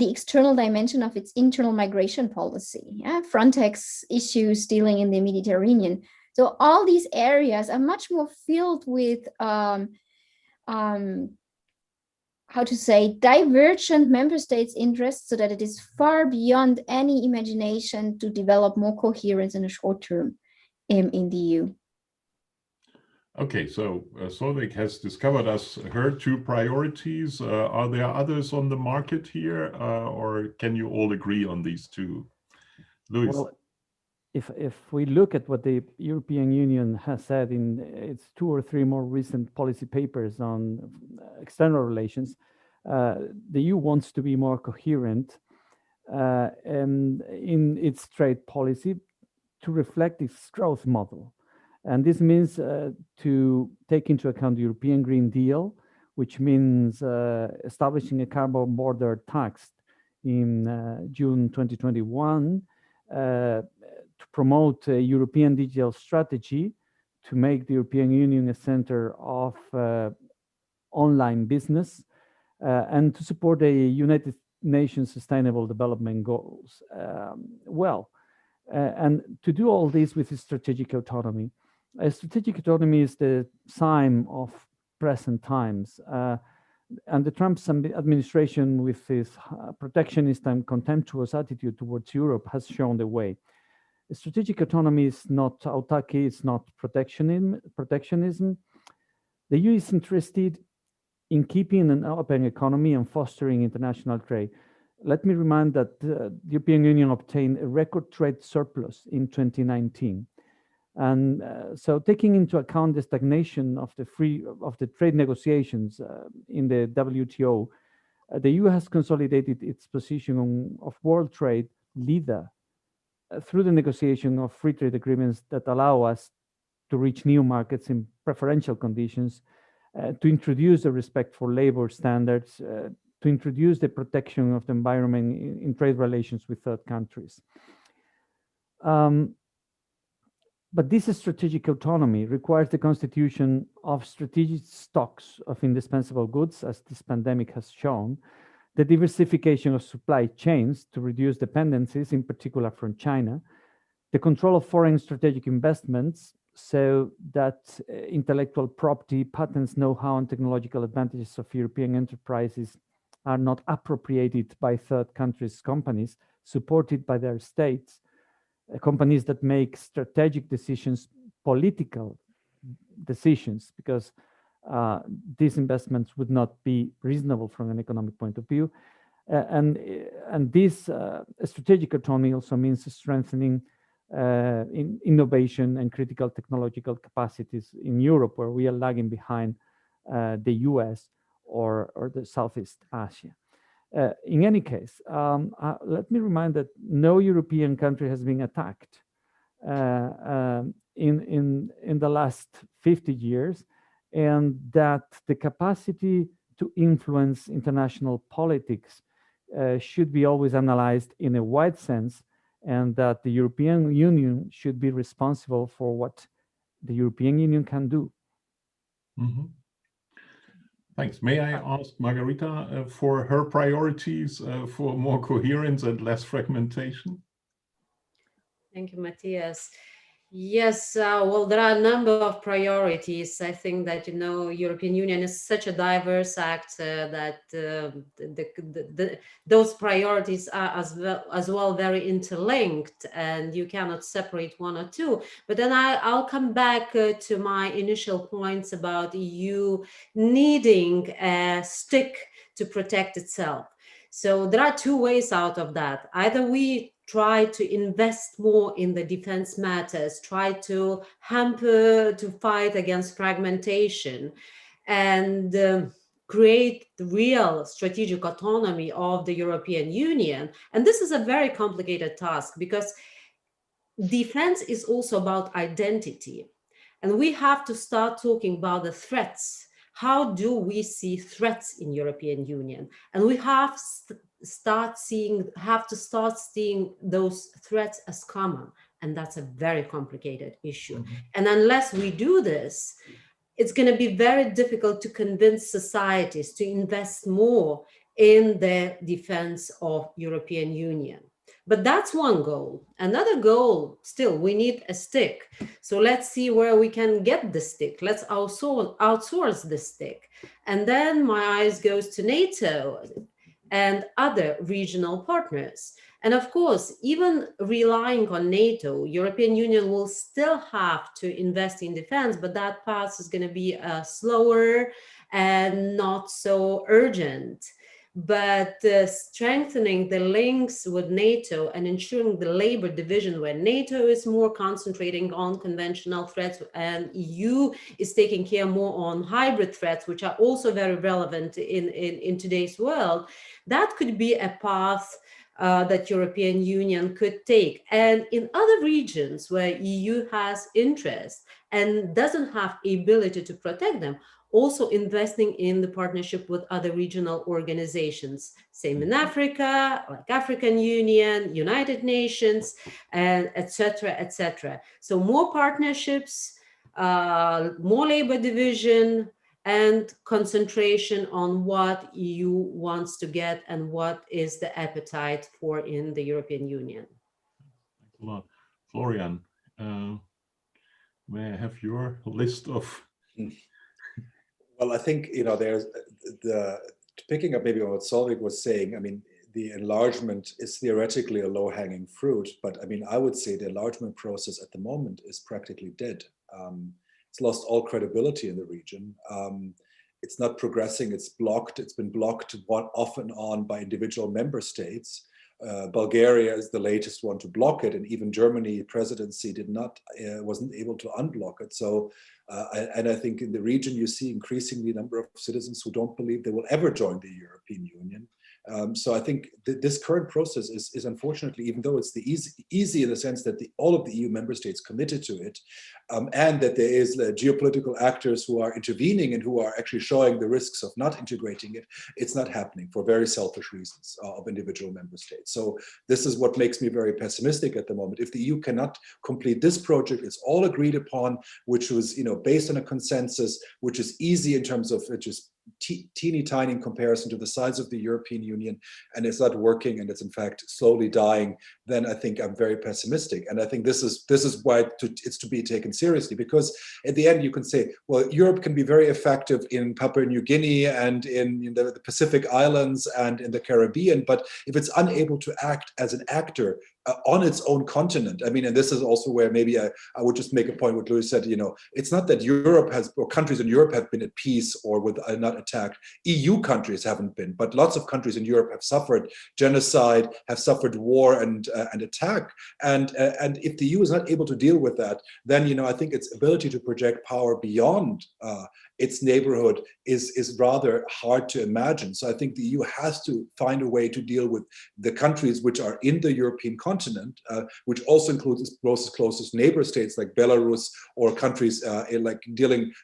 external dimension of its internal migration policy, Frontex issues dealing in the Mediterranean. So all these areas are much more filled with, how to say, divergent member states' interests, so that it is far beyond any imagination to develop more coherence in the short term in the EU. Okay, so Solveig has discovered her two priorities. Are there others on the market here, or can you all agree on these two? Luis? Well, if we look at what the European Union has said in its 2 or 3 more recent policy papers on external relations, the EU wants to be more coherent in its trade policy to reflect its growth model. And this means to take into account the European Green Deal, which means establishing a carbon border tax in June 2021 to promote a European digital strategy to make the European Union a center of online business and to support the United Nations Sustainable Development Goals. And to do all this with strategic autonomy. Strategic autonomy is the sign of present times. And the Trump administration, with its protectionist and contemptuous attitude towards Europe, has shown the way. Strategic autonomy is not autarky, it's not protectionism. The EU is interested in keeping an open economy and fostering international trade. Let me remind that the European Union obtained a record trade surplus in 2019. And so taking into account the stagnation of the trade negotiations in the WTO, the EU has consolidated its position of world trade leader through the negotiation of free trade agreements that allow us to reach new markets in preferential conditions, to introduce the respect for labor standards, to introduce the protection of the environment in trade relations with third countries. But this strategic autonomy requires the constitution of strategic stocks of indispensable goods, as this pandemic has shown, the diversification of supply chains to reduce dependencies, in particular from China, the control of foreign strategic investments so that intellectual property, patents, know-how, and technological advantages of European enterprises are not appropriated by third countries' companies supported by their states, companies that make strategic decisions, political decisions, because these investments would not be reasonable from an economic point of view. And this strategic autonomy also means strengthening in innovation and critical technological capacities in Europe, where we are lagging behind the US or the Southeast Asia. In any case, let me remind that no European country has been attacked in the last 50 years, and that the capacity to influence international politics should be always analyzed in a wide sense, and that the European Union should be responsible for what the European Union can do. Mm-hmm. Thanks. May I ask Margarita for her priorities for more coherence and less fragmentation? Thank you, Matthias. Yes, well, there are a number of priorities. I think that, European Union is such a diverse actor that those priorities are as well very interlinked, and you cannot separate one or two. But then I'll come back to my initial points about EU needing a stick to protect itself. So there are two ways out of that. Either we try to invest more in the defense matters, try to fight against fragmentation, and create the real strategic autonomy of the European Union. And this is a very complicated task, because defense is also about identity. And we have to start talking about the threats. How do we see threats in European Union? And we have to start seeing those threats as common. And that's a very complicated issue. Mm-hmm. And unless we do this, it's going to be very difficult to convince societies to invest more in the defense of European Union. But that's one goal. Another goal, still, we need a stick. So let's see where we can get the stick. Let's outsource the stick. And then my eyes goes to NATO and other regional partners. And of course, even relying on NATO, European Union will still have to invest in defense, but that path is going to be slower and not so urgent. But strengthening the links with NATO and ensuring the labor division, where NATO is more concentrating on conventional threats and EU is taking care more on hybrid threats, which are also very relevant in today's world, that could be a path that European Union could take. And in other regions where EU has interest and doesn't have ability to protect them, also investing in the partnership with other regional organizations. Same in Africa, like African Union, United Nations, and etc., etc. So more partnerships, more labor division, and concentration on what EU wants to get and what is the appetite for in the European Union. Thanks a lot. Florian, may I have your list of... Well, I think, there's picking up maybe on what Solveig was saying, I mean, the enlargement is theoretically a low-hanging fruit, but I mean, I would say the enlargement process at the moment is practically dead. It's lost all credibility in the region. It's not progressing, it's blocked. It's been blocked off and on by individual member states. Bulgaria is the latest one to block it, and even Germany presidency wasn't able to unblock it. So, and I think in the region you see increasingly a number of citizens who don't believe they will ever join the European Union. So I think this current process is unfortunately, even though it's easy in the sense that all of the EU member states committed to it, and that there is geopolitical actors who are intervening and who are actually showing the risks of not integrating it, it's not happening for very selfish reasons of individual member states. So this is what makes me very pessimistic at the moment. If the EU cannot complete this project, it's all agreed upon, which was based on a consensus, which is easy in terms of just teeny tiny in comparison to the size of the European Union, and it's not working, and it's in fact slowly dying, then I think I'm very pessimistic. And I think this is why it's to be taken seriously, because at the end you can say, well, Europe can be very effective in Papua New Guinea and in the Pacific Islands and in the Caribbean, but if it's unable to act as an actor on its own continent, I mean, and this is also where maybe I would just make a point what Louis said, it's not that Europe or countries in Europe have been at peace or not attacked. EU countries haven't been, but lots of countries in Europe have suffered genocide, have suffered war and attack. And if the EU is not able to deal with that, then I think its ability to project power beyond its neighborhood is rather hard to imagine. So I think the EU has to find a way to deal with the countries which are in the European continent, which also includes its closest neighbor states like Belarus, or countries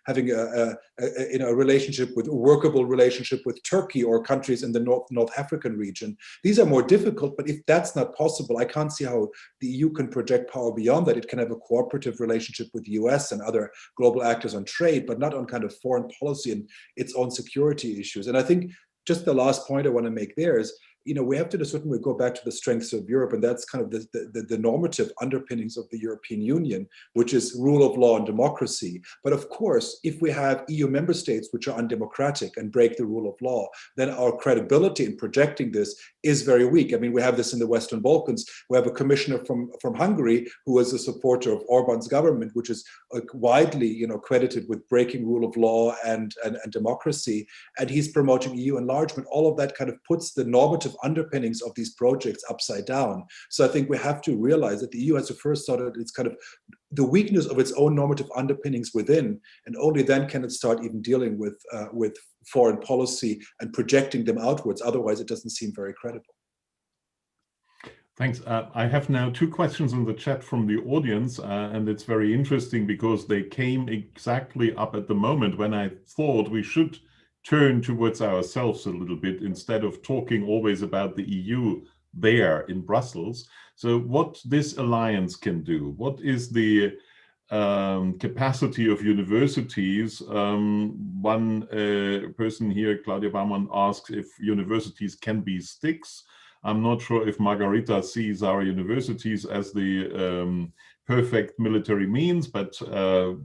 having a relationship with a workable relationship with Turkey, or countries in the North African region. These are more difficult, but if that's not possible, I can't see how the EU can project power beyond that. It can have a cooperative relationship with the US and other global actors on trade, but not on kind of foreign policy and its own security issues. And I think just the last point I want to make there is, we have to, in a certain way, go back to the strengths of Europe, and that's kind of the normative underpinnings of the European Union, which is rule of law and democracy. But of course, if we have EU member states which are undemocratic and break the rule of law, then our credibility in projecting this is very weak. I mean, we have this in the Western Balkans. We have a commissioner from Hungary who is a supporter of Orban's government, which is widely, credited with breaking rule of law and democracy, and he's promoting EU enlargement. All of that kind of puts the normative underpinnings of these projects upside down. So I think we have to realize that the EU has to first sort of it's kind of the weakness of its own normative underpinnings within, and only then can it start even dealing with foreign policy and projecting them outwards. Otherwise, it doesn't seem very credible. Thanks. I have now two questions in the chat from the audience, and it's very interesting because they came exactly up at the moment when I thought we should turn towards ourselves a little bit instead of talking always about the EU there in Brussels. So what this alliance can do, what is the capacity of universities? One person here, Claudia Baumann, asks if universities can be sticks. I'm not sure if Margarita sees our universities as the perfect military means, but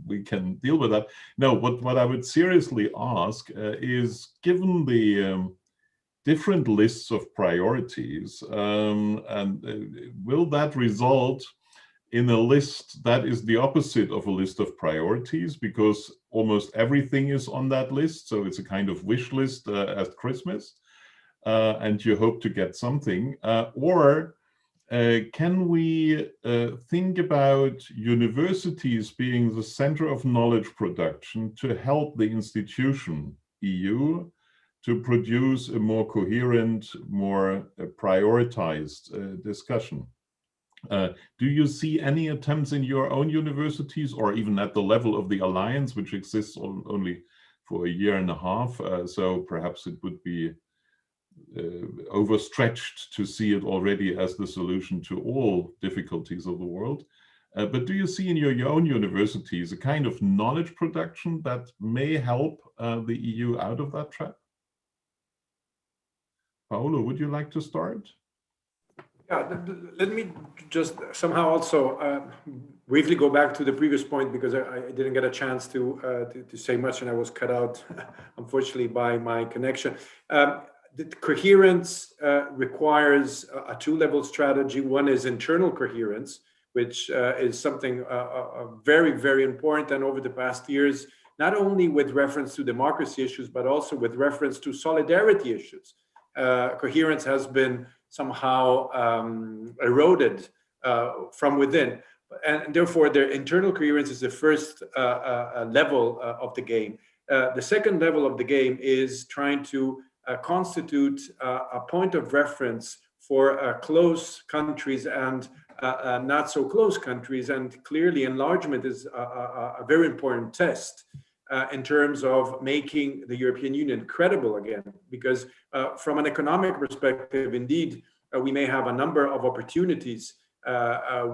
we can deal with that. No, what I would seriously ask is, given the different lists of priorities, will that result in a list that is the opposite of a list of priorities, because almost everything is on that list, so it's a kind of wish list at Christmas, and you hope to get something, or can we think about universities being the center of knowledge production to help the institution EU to produce a more coherent, more prioritized discussion? Do you see any attempts in your own universities, or even at the level of the alliance, which exists only for a year and a half. So perhaps it would be overstretched to see it already as the solution to all difficulties of the world. But do you see in your own universities a kind of knowledge production that may help the EU out of that trap? Paolo, would you like to start? Yeah, let me just somehow also briefly go back to the previous point, because I didn't get a chance to say much and I was cut out, unfortunately, by my connection. The coherence requires a two-level strategy. One is internal coherence, which is something very, very important. And over the past years, not only with reference to democracy issues, but also with reference to solidarity issues, coherence has been somehow eroded from within. And therefore, their internal coherence is the first level of the game. The second level of the game is trying to constitute a point of reference for close countries and not so close countries. And clearly, enlargement is a very important test in terms of making the European Union credible again, because from an economic perspective, indeed, we may have a number of opportunities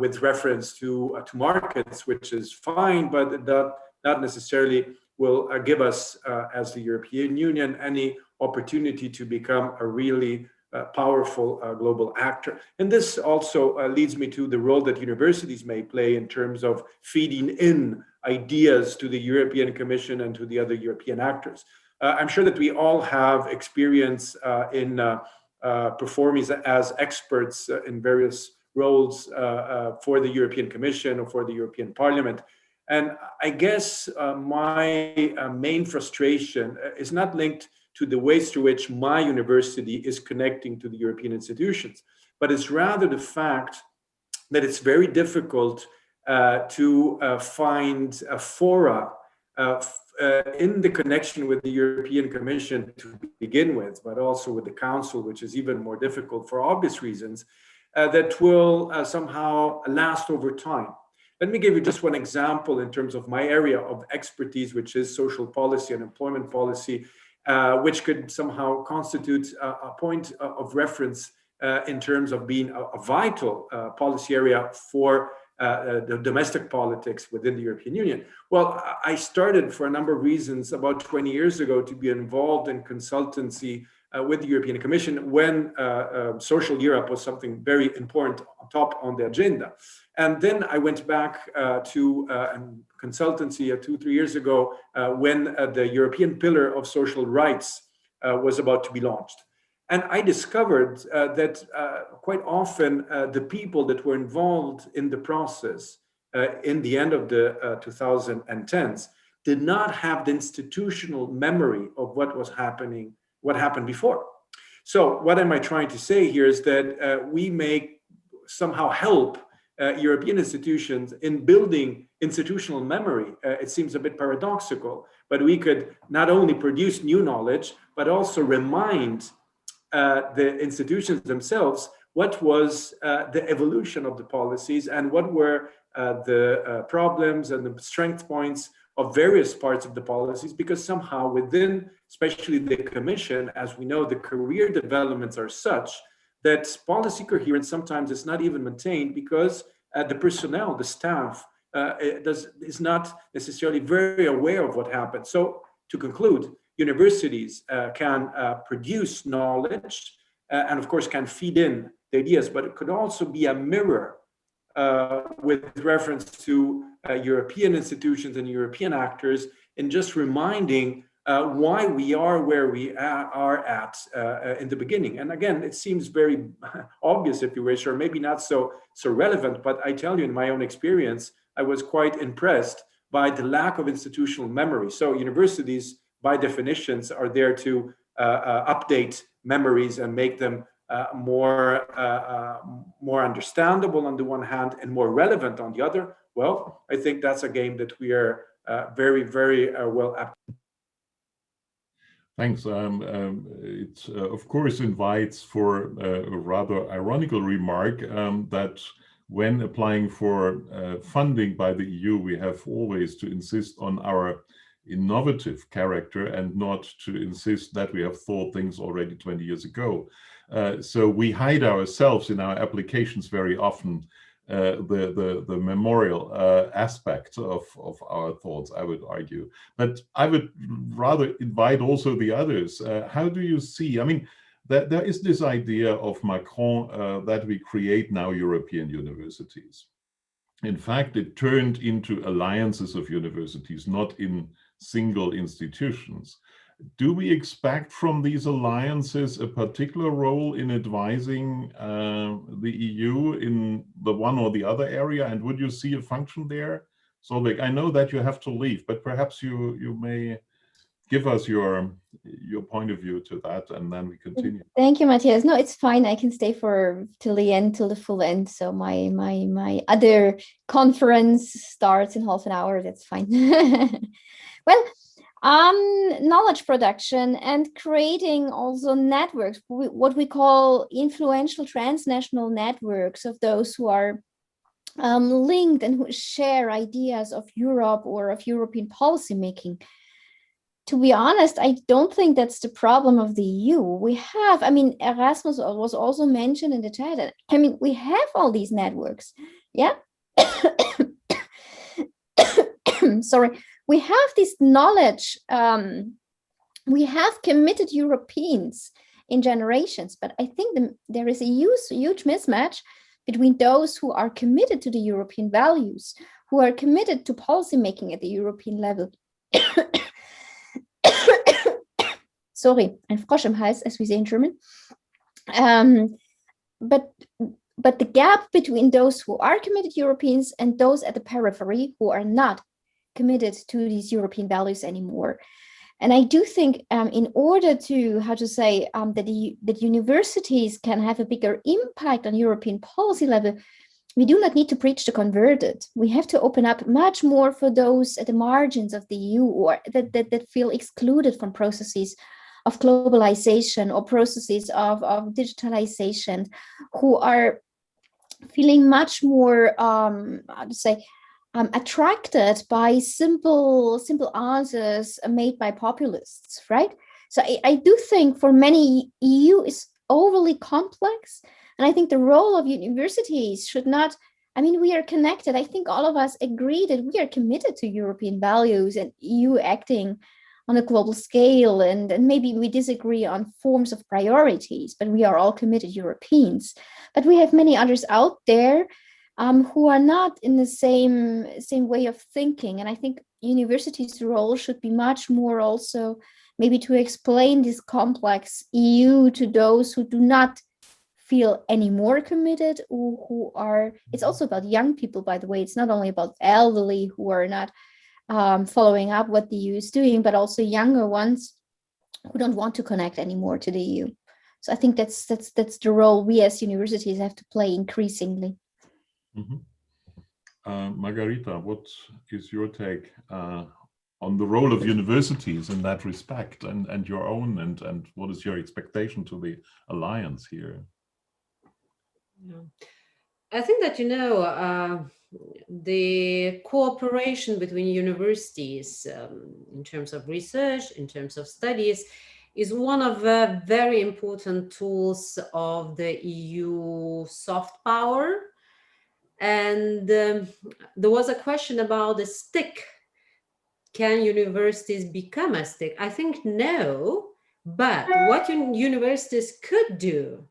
with reference to markets, which is fine, but that not necessarily will give us, as the European Union, any opportunity to become a really powerful global actor. And this also leads me to the role that universities may play in terms of feeding in ideas to the European Commission and to the other European actors. I'm sure that we all have experience in performing as experts in various roles for the European Commission or for the European Parliament. And I guess my main frustration is not linked to the ways through which my university is connecting to the European institutions, but it's rather the fact that it's very difficult to find a fora in the connection with the European Commission to begin with, but also with the Council, which is even more difficult for obvious reasons, that will somehow last over time. Let me give you just one example in terms of my area of expertise, which is social policy and employment policy, which could somehow constitute a point of reference in terms of being a vital policy area for the domestic politics within the European Union. Well, I started for a number of reasons about 20 years ago to be involved in consultancy with the European Commission when social Europe was something very important top on the agenda. And then I went back to consultancy 2-3 years ago when the European Pillar of Social Rights was about to be launched. And I discovered that quite often the people that were involved in the process in the end of the 2010s did not have the institutional memory of what was happening, what happened before. So what am I trying to say here is that we may somehow help European institutions in building institutional memory. It seems a bit paradoxical, but we could not only produce new knowledge, but also remind the institutions themselves what was the evolution of the policies and what were the problems and the strength points of various parts of the policies, because somehow within, especially the Commission, as we know, the career developments are such that policy coherence sometimes is not even maintained because the personnel, the staff, is not necessarily very aware of what happened. So to conclude, universities can produce knowledge and of course can feed in the ideas, but it could also be a mirror with reference to European institutions and European actors in just reminding why we are where we are at in the beginning. And again, it seems very obvious, if you wish, or maybe not so relevant, but I tell you, in my own experience, I was quite impressed by the lack of institutional memory. So universities, by definitions, are there to update memories and make them more understandable on the one hand and more relevant on the other. Well, I think that's a game that we are very, very well apt. Thanks. It of course invites for a rather ironical remark that when applying for funding by the EU, we have always to insist on our innovative character and not to insist that we have thought things already 20 years ago. So we hide ourselves in our applications very often, the memorial aspect of our thoughts, I would argue. But I would rather invite also the others. How do you see, I mean, there is this idea of Macron that we create now European universities. In fact, it turned into alliances of universities, not in single institutions. Do we expect from these alliances a particular role in advising the EU in the one or the other area? And would you see a function there? Solveig, I know that you have to leave, but perhaps you may give us your point of view to that, and then we continue. Thank you, Matthias. No, it's fine. I can stay till the end, till the full end. So my other conference starts in half an hour. That's fine. Well, knowledge production and creating also networks, what we call influential transnational networks of those who are linked and who share ideas of Europe or of European policymaking. To be honest, I don't think that's the problem of the EU. We have, I mean, Erasmus was also mentioned in the chat. I mean, we have all these networks. Yeah. Sorry. We have this knowledge. We have committed Europeans in generations, but I think there is a huge mismatch between those who are committed to the European values, who are committed to policymaking at the European level. Sorry, ein Frosch im Hals, as we say in German. But the gap between those who are committed Europeans and those at the periphery who are not committed to these European values anymore. And I do think in order to, that universities can have a bigger impact on European policy level, we do not need to preach the converted. We have to open up much more for those at the margins of the EU or that feel excluded from processes of globalization or processes of digitalization, who are feeling much more, attracted by simple answers made by populists, right? So I do think for many, EU is overly complex. And I think the role of universities should not, I mean, we are connected. I think all of us agree that we are committed to European values and EU acting on a global scale. And maybe we disagree on forms of priorities, but we are all committed Europeans. But we have many others out there who are not in the same way of thinking. And I think universities' role should be much more also maybe to explain this complex EU to those who do not feel any more committed, or who are, it's also about young people, by the way. It's not only about elderly who are not following up what the EU is doing, but also younger ones who don't want to connect anymore to the EU. So I think that's the role we as universities have to play increasingly. Mm-hmm. Margarita, what is your take on the role of universities in that respect, and your own, and what is your expectation to the alliance here? Yeah. I think that, the cooperation between universities in terms of research, in terms of studies, is one of the very important tools of the EU soft power. And there was a question about the stick. Can universities become a stick? I think no, but what universities could do,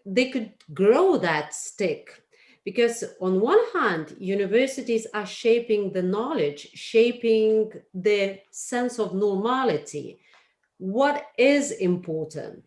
they could grow that stick, because on one hand, universities are shaping the knowledge, shaping the sense of normality. What is important?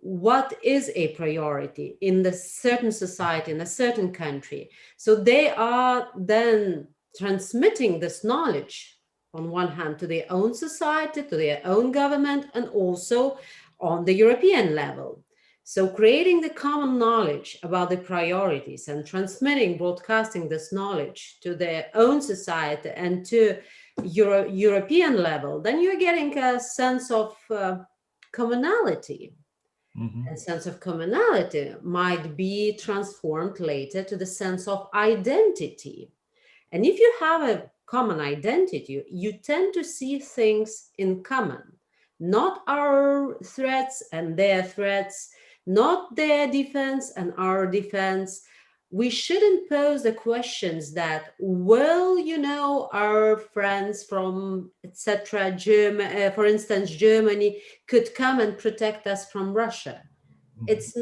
What is a priority in the certain society, in a certain country? So they are then transmitting this knowledge on one hand to their own society, to their own government, and also on the European level. So creating the common knowledge about the priorities and transmitting, broadcasting this knowledge to their own society and to European level, then you're getting a sense of commonality. Mm-hmm. And sense of commonality might be transformed later to the sense of identity. And if you have a common identity, you tend to see things in common, not our threats and their threats, not their defense and our defense. We shouldn't pose the questions that, well, you know, our friends from etc. For instance, Germany could come and protect us from Russia. It's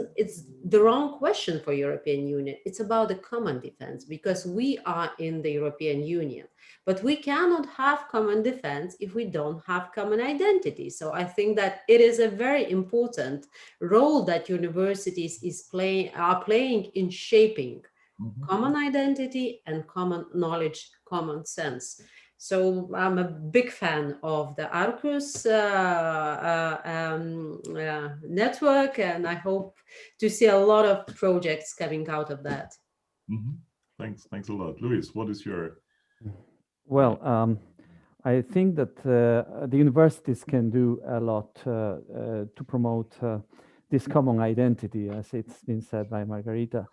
the wrong question for European Union. It's about the common defense, because we are in the European Union. But we cannot have common defense if we don't have common identity. So I think that it is a very important role that universities are playing in shaping common identity and common knowledge, common sense. So I'm a big fan of the Arqus network, and I hope to see a lot of projects coming out of that. Thanks a lot. Luis, what is your... Well, I think that the universities can do a lot to promote this common identity, as it's been said by Margarita.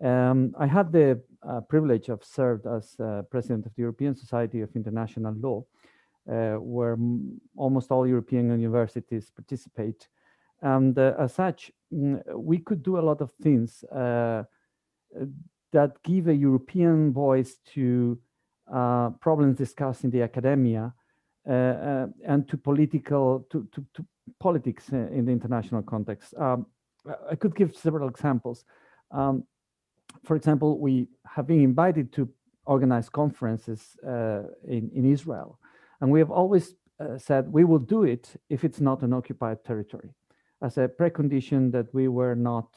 I had the privilege of served as president of the European Society of International Law, where almost all European universities participate. And as such, we could do a lot of things that give a European voice to problems discussed in the academia and to politics in the international context. I could give several examples. For example, we have been invited to organize conferences in Israel, and we have always said we will do it if it's not an occupied territory, as a precondition that we were not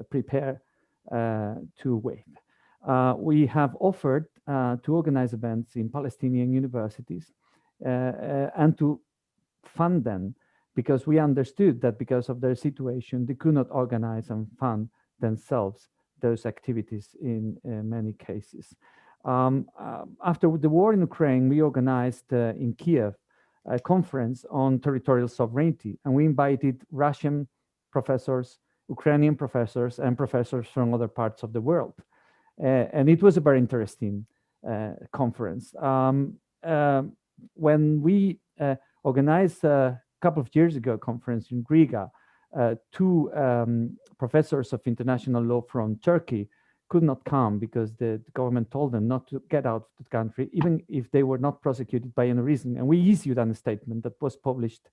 prepared to wait. We have offered to organize events in Palestinian universities and to fund them, because we understood that because of their situation, they could not organize and fund themselves those activities in many cases. After the war in Ukraine, we organized in Kiev a conference on territorial sovereignty, and we invited Russian professors, Ukrainian professors, and professors from other parts of the world. And it was a very interesting conference. When we organized a couple of years ago a conference in Riga, two professors of international law from Turkey could not come because the government told them not to get out of the country, even if they were not prosecuted by any reason. And we issued a statement that was published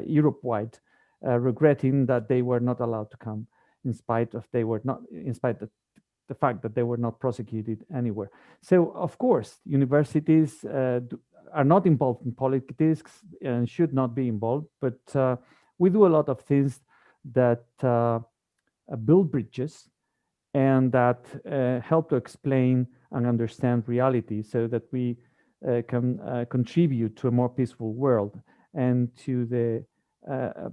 Europe-wide, regretting that they were not allowed to come, in spite of the fact that they were not prosecuted anywhere. So, of course, universities are not involved in politics and should not be involved, but we do a lot of things that build bridges and that help to explain and understand reality, so that we can contribute to a more peaceful world and to the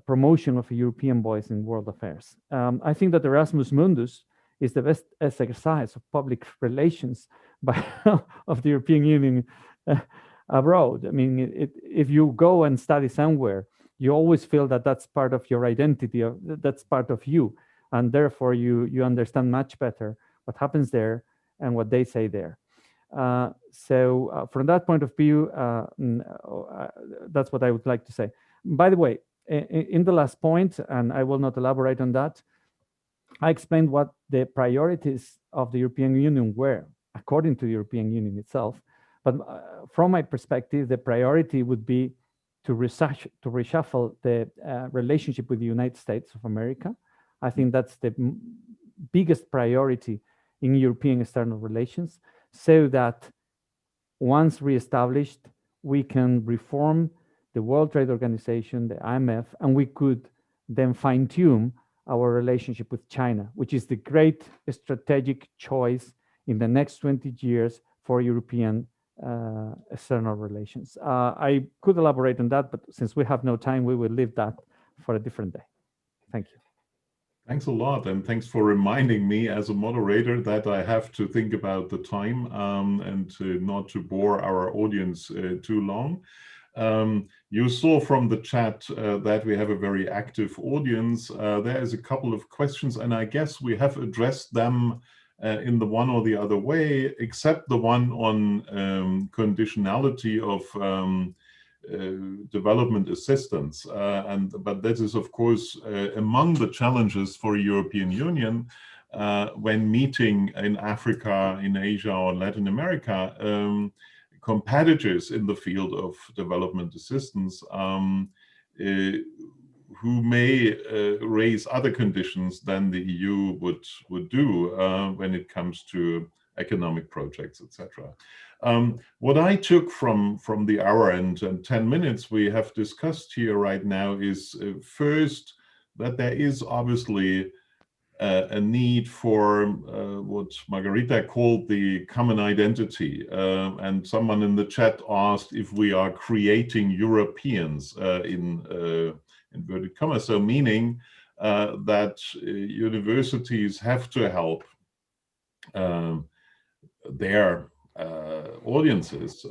promotion of a European voice in world affairs. I think that Erasmus Mundus is the best exercise of public relations of the European Union abroad. I mean, if you go and study somewhere, you always feel that that's part of your identity, that's part of you, and therefore you understand much better what happens there and what they say there. So from that point of view, that's what I would like to say. By the way, in the last point, and I will not elaborate on that, I explained what the priorities of the European Union were, according to the European Union itself. But from my perspective, the priority would be to reshuffle the relationship with the United States of America. I think that's the biggest priority in European external relations, so that once reestablished, we can reform the World Trade Organization, the IMF, and we could then fine-tune our relationship with China, which is the great strategic choice in the next 20 years for European external relations. I could elaborate on that, but since we have no time, we will leave that for a different day. Thank you. Thanks a lot, and thanks for reminding me as a moderator that I have to think about the time and not to bore our audience too long. You saw from the chat that we have a very active audience. There is a couple of questions, and I guess we have addressed them in the one or the other way, except the one on conditionality of development assistance. But that is, of course, among the challenges for European Union when meeting in Africa, in Asia, or Latin America, competitors in the field of development assistance who may raise other conditions than the EU would do when it comes to economic projects, etc. What I took from the hour and 10 minutes we have discussed here right now is first that there is obviously a need for what Margarita called the common identity. And someone in the chat asked if we are creating Europeans in inverted commas, so meaning that universities have to help their audiences,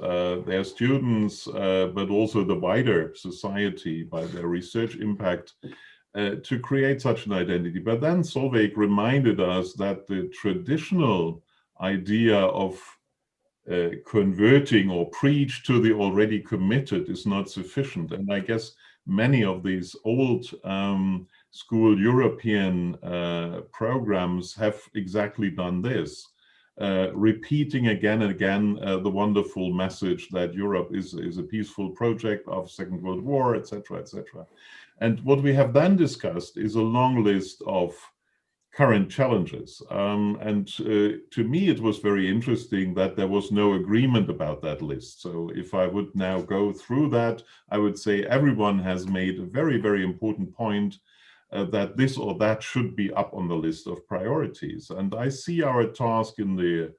their students, but also the wider society by their research impact to create such an identity. But then Solveig reminded us that the traditional idea of converting or preach to the already committed is not sufficient. And I guess many of these old school European programs have exactly done this. Repeating again and again the wonderful message that Europe is a peaceful project of Second World War, etc., etc. And what we have then discussed is a long list of current challenges. To me, it was very interesting that there was no agreement about that list. So if I would now go through that, I would say everyone has made a very, very important point that this or that should be up on the list of priorities. And I see our task in the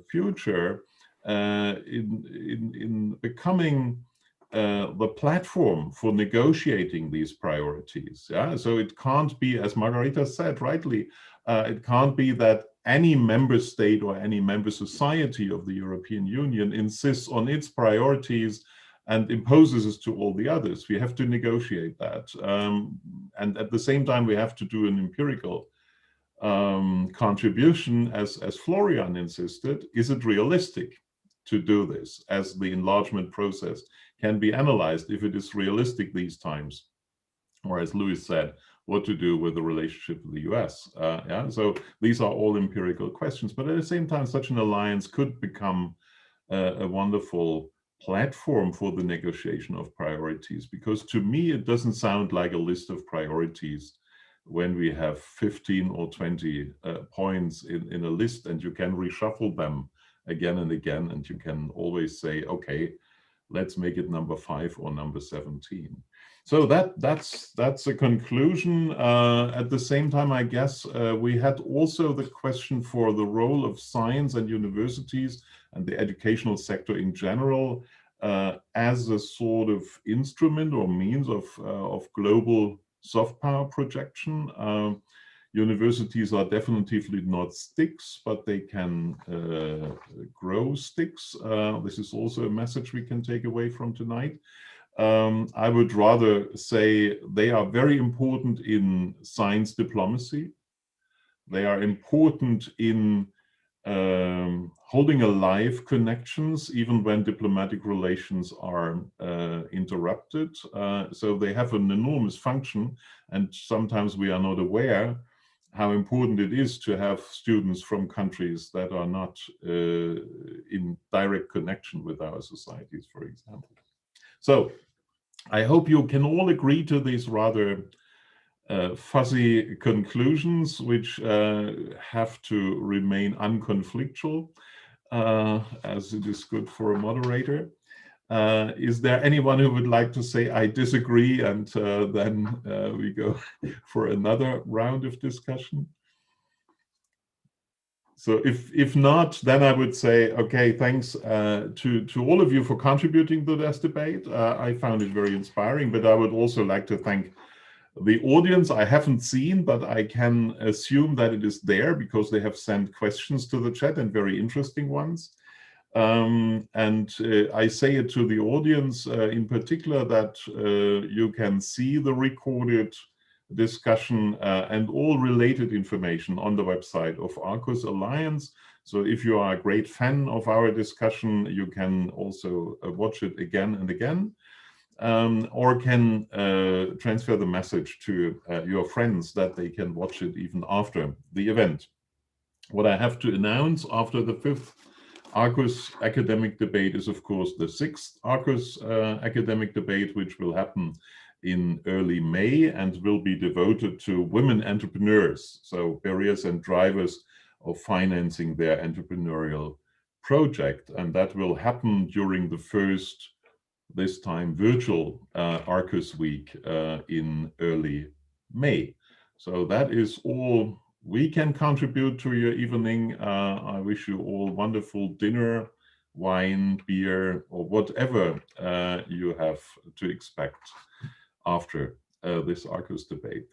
future in becoming the platform for negotiating these priorities. Yeah, so it can't be, as Margarita said rightly, it can't be that any member state or any member society of the European Union insists on its priorities and imposes it to all the others. We have to negotiate that. And at the same time, we have to do an empirical contribution, as Florian insisted. Is it realistic to do this, as the enlargement process can be analyzed if it is realistic these times? Or as Louis said, what to do with the relationship with the US. Yeah? So these are all empirical questions, but at the same time, such an alliance could become a wonderful platform for the negotiation of priorities, because to me, it doesn't sound like a list of priorities when we have 15 or 20 points in a list, and you can reshuffle them again and again, and you can always say, okay, let's make it number 5 or number 17. So that's a conclusion. At the same time, I guess we had also the question for the role of science and universities and the educational sector in general as a sort of instrument or means of global soft power projection. Universities are definitely not sticks, but they can grow sticks. This is also a message we can take away from tonight. I would rather say they are very important in science diplomacy. They are important in holding alive connections, even when diplomatic relations are interrupted. So they have an enormous function, and sometimes we are not aware how important it is to have students from countries that are not in direct connection with our societies, for example. So I hope you can all agree to these rather fuzzy conclusions, which have to remain unconflictual, as it is good for a moderator. Is there anyone who would like to say, I disagree, and then we go for another round of discussion? So if not, then I would say, okay, thanks to all of you for contributing to this debate. I found it very inspiring, but I would also like to thank the audience. I haven't seen, but I can assume that it is there because they have sent questions to the chat, and very interesting ones. I say it to the audience in particular that you can see the recorded discussion and all related information on the website of Arqus Alliance. So if you are a great fan of our discussion, you can also watch it again and again, or can transfer the message to your friends that they can watch it even after the event. What I have to announce after the 5th Arqus Academic Debate is, of course, the 6th Arqus Academic Debate, which will happen in early May and will be devoted to women entrepreneurs, so barriers and drivers of financing their entrepreneurial project. And that will happen during the first, this time virtual, Arqus Week in early May. So that is all we can contribute to your evening. I wish you all wonderful dinner, wine, beer, or whatever you have to expect after this Arqus debate.